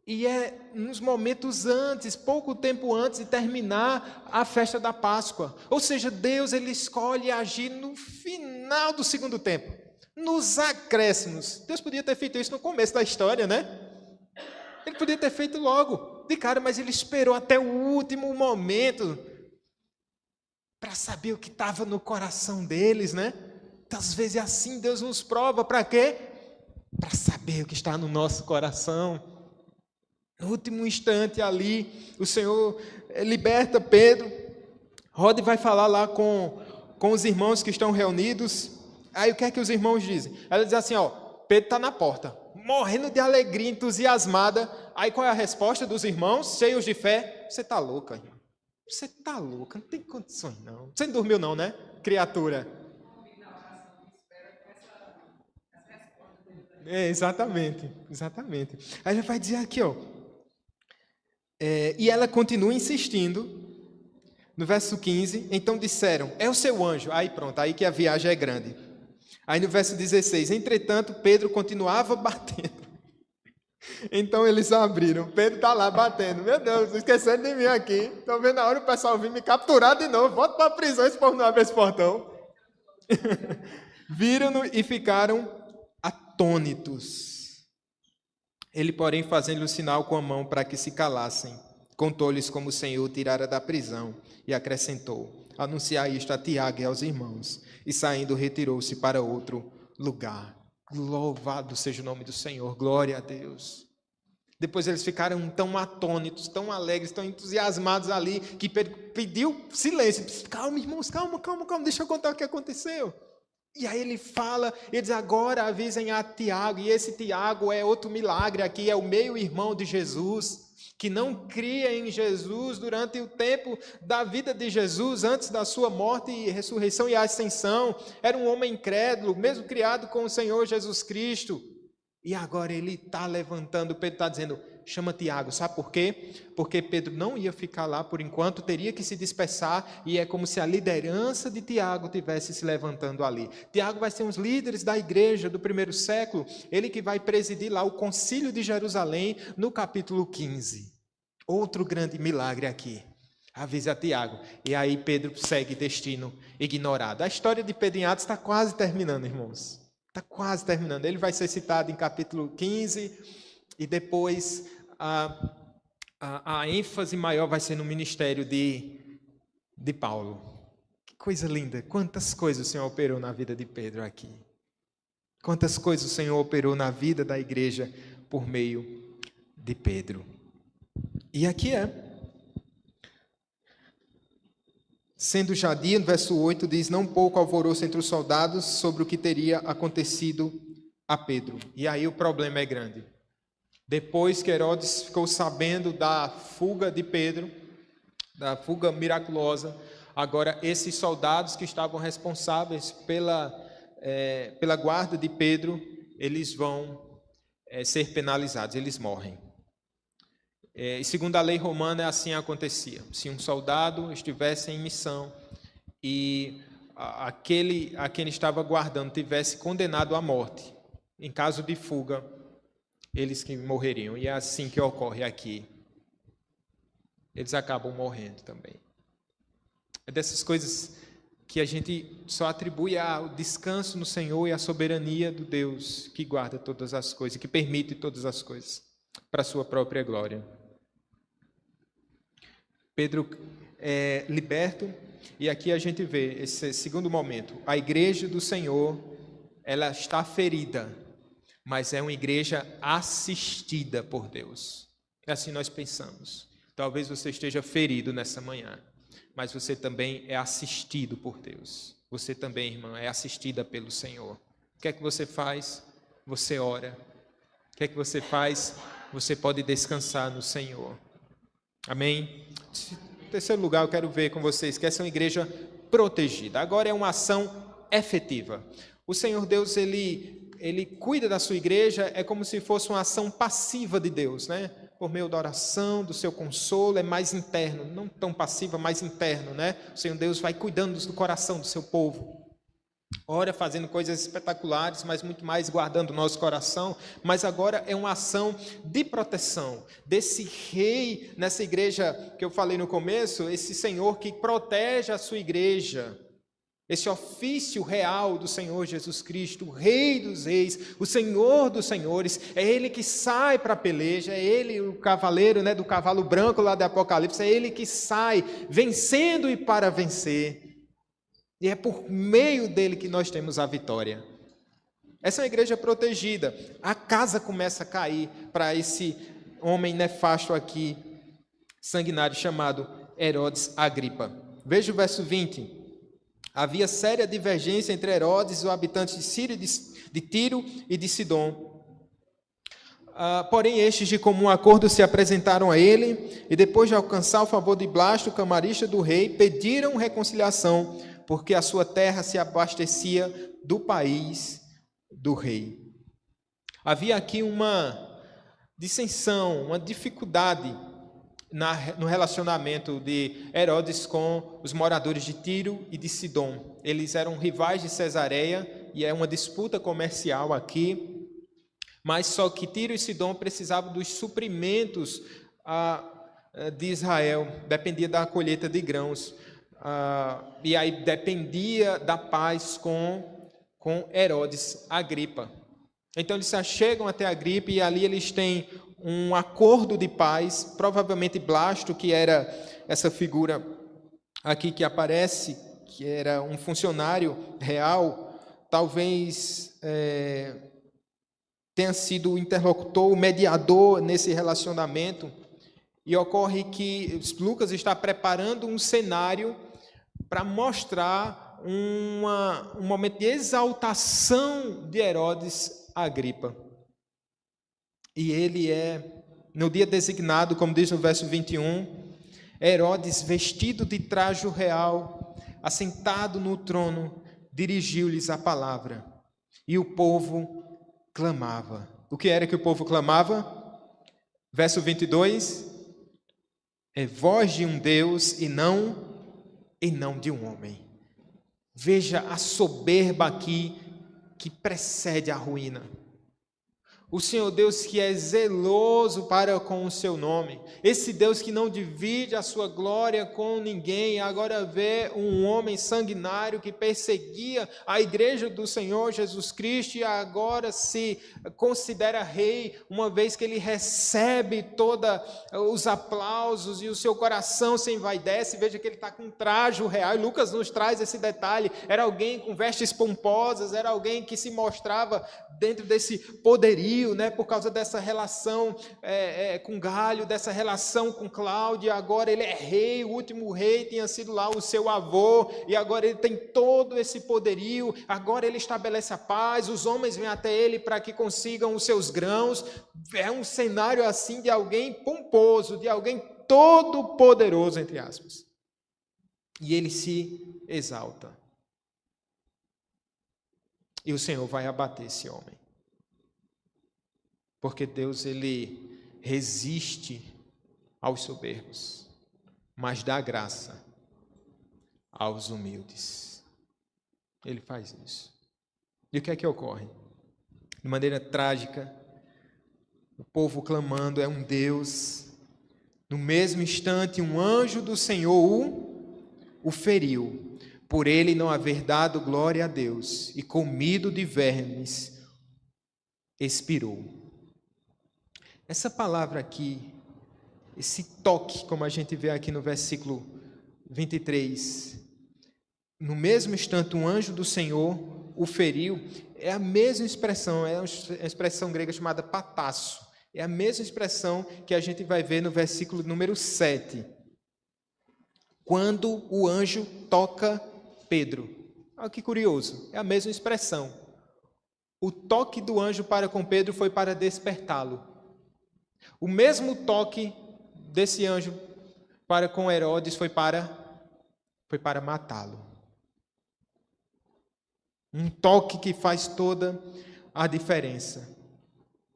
E é nos momentos antes, pouco tempo antes de terminar a festa da Páscoa. Ou seja, Deus, ele escolhe agir no final do segundo tempo, nos acréscimos. Deus podia ter feito isso no começo da história, né? Ele podia ter feito logo, de cara, mas ele esperou até o último momento para saber o que estava no coração deles, né? Então, às vezes é assim, Deus nos prova, para quê? Para saber o que está no nosso coração. No último instante ali, o Senhor liberta Pedro. Rode vai falar lá com os irmãos que estão reunidos. Aí o que é que os irmãos dizem? Ela diz assim, ó, Pedro está na porta, morrendo de alegria, entusiasmada. Aí qual é a resposta dos irmãos, cheios de fé? Você está louca, irmão. Você está louca, não tem condições não. Você não dormiu não, né, criatura? Exatamente. Aí ele vai dizer aqui, ó. E ela continua insistindo, no verso 15, então disseram, é o seu anjo. Aí pronto, aí que a viagem é grande. Aí no verso 16, entretanto, Pedro continuava batendo. Então eles abriram, Pedro está lá batendo, meu Deus, esqueceram de mim aqui, estou vendo a hora o pessoal vir me capturar de novo, volta para a prisão, esse povo não abre esse portão. Viram-no e ficaram atônitos. Ele, porém, fazendo-lhe um sinal com a mão para que se calassem, contou-lhes como o Senhor o tirara da prisão e acrescentou, anunciar isto a Tiago e aos irmãos. E saindo, retirou-se para outro lugar. Louvado seja o nome do Senhor, glória a Deus. Depois eles ficaram tão atônitos, tão alegres, tão entusiasmados ali, que Pedro pediu silêncio. Calma, irmãos, calma, deixa eu contar o que aconteceu. E aí ele fala, ele diz, agora avisem a Tiago, e esse Tiago é outro milagre aqui, é o meio-irmão de Jesus, que não cria em Jesus durante o tempo da vida de Jesus, antes da sua morte e ressurreição e ascensão. Era um homem incrédulo, mesmo criado com o Senhor Jesus Cristo. E agora ele está levantando, Pedro está dizendo, chama Tiago, sabe por quê? Porque Pedro não ia ficar lá por enquanto, teria que se dispersar, e é como se a liderança de Tiago tivesse se levantando ali. Tiago vai ser um dos líderes da igreja do primeiro século, ele que vai presidir lá o concílio de Jerusalém no capítulo 15. Outro grande milagre aqui. Avisa a Tiago. E aí Pedro segue destino ignorado. A história de Pedro em Atos está quase terminando, irmãos. Está quase terminando. Ele vai ser citado em capítulo 15 e depois a ênfase maior vai ser no ministério de Paulo. Que coisa linda. Quantas coisas o Senhor operou na vida de Pedro aqui. Quantas coisas o Senhor operou na vida da igreja por meio de Pedro. E aqui Sendo já dia, no verso 8, diz, não pouco alvoroço entre os soldados sobre o que teria acontecido a Pedro. E aí o problema é grande. Depois que Herodes ficou sabendo da fuga de Pedro, da fuga miraculosa, agora esses soldados que estavam responsáveis pela guarda de Pedro, eles vão ser penalizados, eles morrem. E segundo a lei romana, assim acontecia. Se um soldado estivesse em missão e a quem estava guardando tivesse condenado à morte, em caso de fuga, eles que morreriam. E é assim que ocorre aqui. Eles acabam morrendo também. É dessas coisas que a gente só atribui ao descanso no Senhor e à soberania do Deus que guarda todas as coisas, que permite todas as coisas para a sua própria glória. Pedro é liberto, e aqui a gente vê esse segundo momento. A igreja do Senhor, ela está ferida, mas é uma igreja assistida por Deus. É assim nós pensamos. Talvez você esteja ferido nessa manhã, mas você também é assistido por Deus. Você também, irmã, é assistida pelo Senhor. O que é que você faz? Você ora. O que é que você faz? Você pode descansar no Senhor. Amém? Em terceiro lugar, eu quero ver com vocês que essa é uma igreja protegida. Agora é uma ação efetiva. O Senhor Deus, ele cuida da sua igreja, é como se fosse uma ação passiva de Deus, né? Por meio da oração, do seu consolo, é mais interno, não tão passiva, mais interno, né? O Senhor Deus vai cuidando do coração do seu povo. Ora, fazendo coisas espetaculares, mas muito mais guardando o nosso coração. Mas agora é uma ação de proteção desse rei nessa igreja que eu falei no começo, esse Senhor que protege a sua igreja. Esse ofício real do Senhor Jesus Cristo, o Rei dos Reis, o Senhor dos Senhores, é Ele que sai para a peleja, é Ele o cavaleiro, né, do cavalo branco lá do Apocalipse, é Ele que sai vencendo e para vencer. E é por meio dele que nós temos a vitória. Essa é uma igreja protegida. A casa começa a cair para esse homem nefasto aqui, sanguinário, chamado Herodes Agripa. Veja o verso 20. Havia séria divergência entre Herodes e os habitantes de Síria, de Tiro e de Sidom. Porém, estes de comum acordo se apresentaram a ele, e depois de alcançar o favor de Blasto, camarista do rei, pediram reconciliação, porque a sua terra se abastecia do país do rei. Havia aqui uma dissensão, uma dificuldade no relacionamento de Herodes com os moradores de Tiro e de Sidom. Eles eram rivais de Cesareia e é uma disputa comercial aqui, mas só que Tiro e Sidom precisavam dos suprimentos de Israel, dependia da colheita de grãos, e aí dependia da paz com Herodes Agripa. Então eles chegam até Agripa e ali eles têm um acordo de paz, provavelmente Blasto, que era essa figura aqui que aparece, que era um funcionário real, talvez tenha sido o interlocutor, o mediador nesse relacionamento, e ocorre que Lucas está preparando um cenário para mostrar um momento de exaltação de Herodes Agripa. E ele no dia designado, como diz no verso 21, Herodes, vestido de trajo real, assentado no trono, dirigiu-lhes a palavra. E o povo clamava. O que era que o povo clamava? Verso 22, é voz de um Deus e não de um homem. Veja a soberba aqui que precede a ruína. O Senhor Deus que é zeloso para com o seu nome. Esse Deus que não divide a sua glória com ninguém. Agora vê um homem sanguinário que perseguia a igreja do Senhor Jesus Cristo e agora se considera rei, uma vez que ele recebe todos os aplausos e o seu coração se envaidece. Veja que ele está com um trajo real. E Lucas nos traz esse detalhe. Era alguém com vestes pomposas, era alguém que se mostrava dentro desse poderio, né, por causa dessa relação com Galho, dessa relação com Cláudio. Agora ele é rei, o último rei tinha sido lá o seu avô, e agora ele tem todo esse poderio, agora ele estabelece a paz, os homens vêm até ele para que consigam os seus grãos. É um cenário assim de alguém pomposo, de alguém todo poderoso, entre aspas. E ele se exalta. E o Senhor vai abater esse homem. Porque Deus, ele resiste aos soberbos, mas dá graça aos humildes. Ele faz isso. E o que é que ocorre? de maneira trágica. O povo clamando, é um Deus. No mesmo instante, um anjo do Senhor o feriu, por ele não haver dado glória a Deus, e comido de vermes, expirou. Essa palavra aqui, esse toque, como a gente vê aqui no versículo 23, no mesmo instante um anjo do Senhor o feriu, é a mesma expressão, é uma expressão grega chamada patasso, é a mesma expressão que a gente vai ver no versículo número 7, quando o anjo toca Pedro. Olha que curioso, é a mesma expressão. O toque do anjo para com Pedro foi para despertá-lo. O mesmo toque desse anjo para com Herodes foi para matá-lo. Um toque que faz toda a diferença.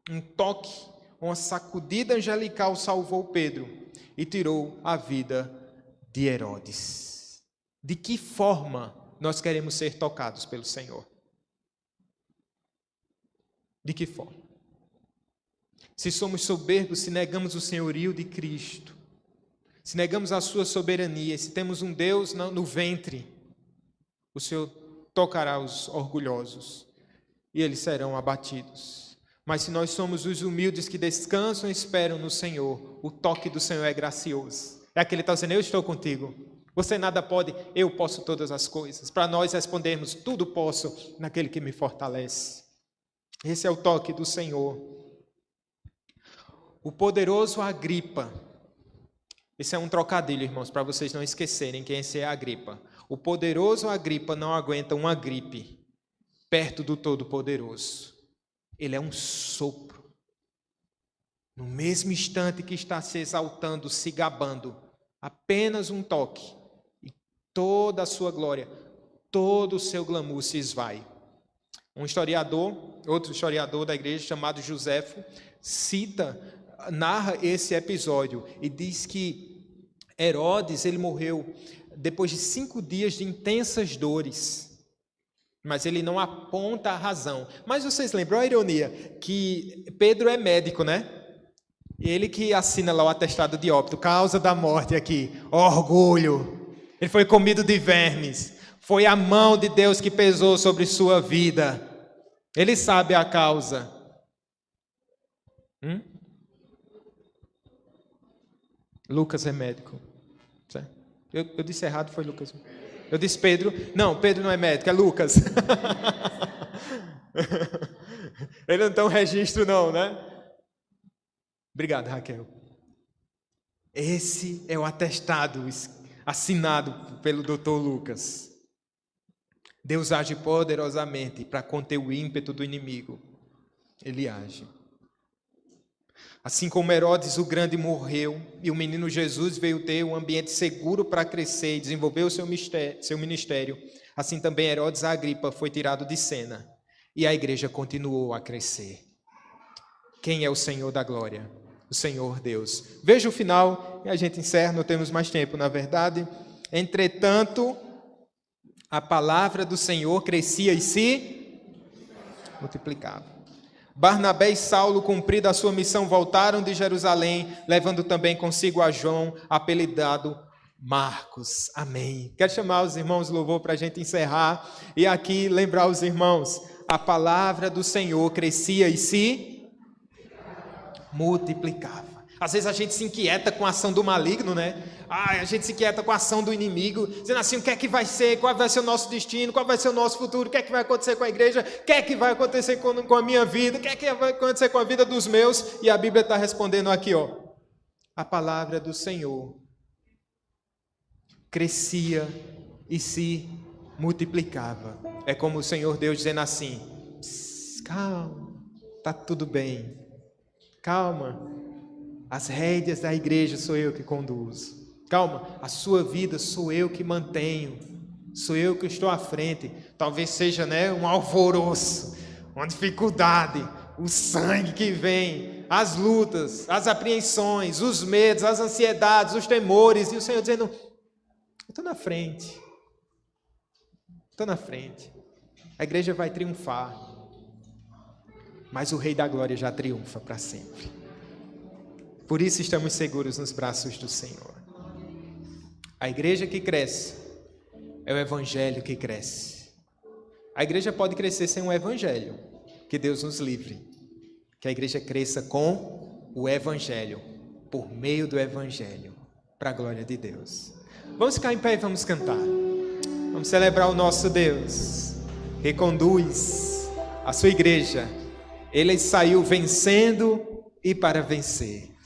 Um toque, uma sacudida angelical salvou Pedro e tirou a vida de Herodes. De que forma nós queremos ser tocados pelo Senhor? De que forma? Se somos soberbos, se negamos o senhorio de Cristo, se negamos a sua soberania, se temos um Deus no ventre, o Senhor tocará os orgulhosos e eles serão abatidos. Mas se nós somos os humildes que descansam e esperam no Senhor, o toque do Senhor é gracioso. É aquele que está dizendo, eu estou contigo. Você nada pode, eu posso todas as coisas. Para nós respondermos, tudo posso naquele que me fortalece. Esse é o toque do Senhor. O poderoso Agripa. Esse é um trocadilho, irmãos, para vocês não esquecerem quem esse é Agripa. O poderoso Agripa não aguenta uma gripe perto do Todo-Poderoso. Ele é um sopro. No mesmo instante que está se exaltando, se gabando, apenas um toque, e toda a sua glória, todo o seu glamour se esvai. Um historiador, outro historiador da igreja, chamado Joséfo, narra esse episódio e diz que Herodes, ele morreu depois de 5 dias de intensas dores. Mas ele não aponta a razão. Mas vocês lembram a ironia? Que Pedro é médico, né? Ele que assina lá o atestado de óbito, causa da morte aqui, orgulho. Ele foi comido de vermes. Foi a mão de Deus que pesou sobre sua vida. Ele sabe a causa. Lucas é médico. Certo? Eu disse errado, foi Lucas. Eu disse Pedro. Não, Pedro não é médico, é Lucas. Ele não tem um registro não, né? Obrigado, Raquel. Esse é o atestado assinado pelo Dr. Lucas. Deus age poderosamente para conter o ímpeto do inimigo. Ele age. Assim como Herodes o Grande morreu e o menino Jesus veio ter um ambiente seguro para crescer e desenvolver o seu ministério, assim também Herodes Agripa foi tirado de cena e a igreja continuou a crescer. Quem é o Senhor da glória? O Senhor Deus. Veja o final e a gente encerra, não temos mais tempo, na verdade. Entretanto, a palavra do Senhor crescia e se multiplicava. Barnabé e Saulo, cumprida a sua missão, voltaram de Jerusalém, levando também consigo a João, apelidado Marcos. Amém. Quero chamar os irmãos de louvor para a gente encerrar. E aqui lembrar os irmãos, a palavra do Senhor crescia e se multiplicava. Às vezes a gente se inquieta com a ação do maligno, né? A gente se inquieta com a ação do inimigo, dizendo assim, o que é que vai ser, qual vai ser o nosso destino, qual vai ser o nosso futuro, o que é que vai acontecer com a igreja, o que é que vai acontecer com a minha vida, o que é que vai acontecer com a vida dos meus, e a Bíblia está respondendo aqui, a palavra do Senhor crescia e se multiplicava. É como o Senhor Deus dizendo assim, calma, está tudo bem, calma, as rédeas da igreja sou eu que conduzo. Calma, a sua vida sou eu que mantenho. Sou eu que estou à frente. Talvez seja, um alvoroço, uma dificuldade, o sangue que vem, as lutas, as apreensões, os medos, as ansiedades, os temores. E o Senhor dizendo, eu estou na frente. Estou na frente. A igreja vai triunfar. mas o Rei da Glória já triunfa para sempre. Por isso estamos seguros nos braços do Senhor. A igreja que cresce é o evangelho que cresce. A igreja pode crescer sem o evangelho, que Deus nos livre. Que a igreja cresça com o evangelho, por meio do evangelho, para a glória de Deus. Vamos ficar em pé e vamos cantar. Vamos celebrar o nosso Deus, que conduz a sua igreja. Ele saiu vencendo e para vencer.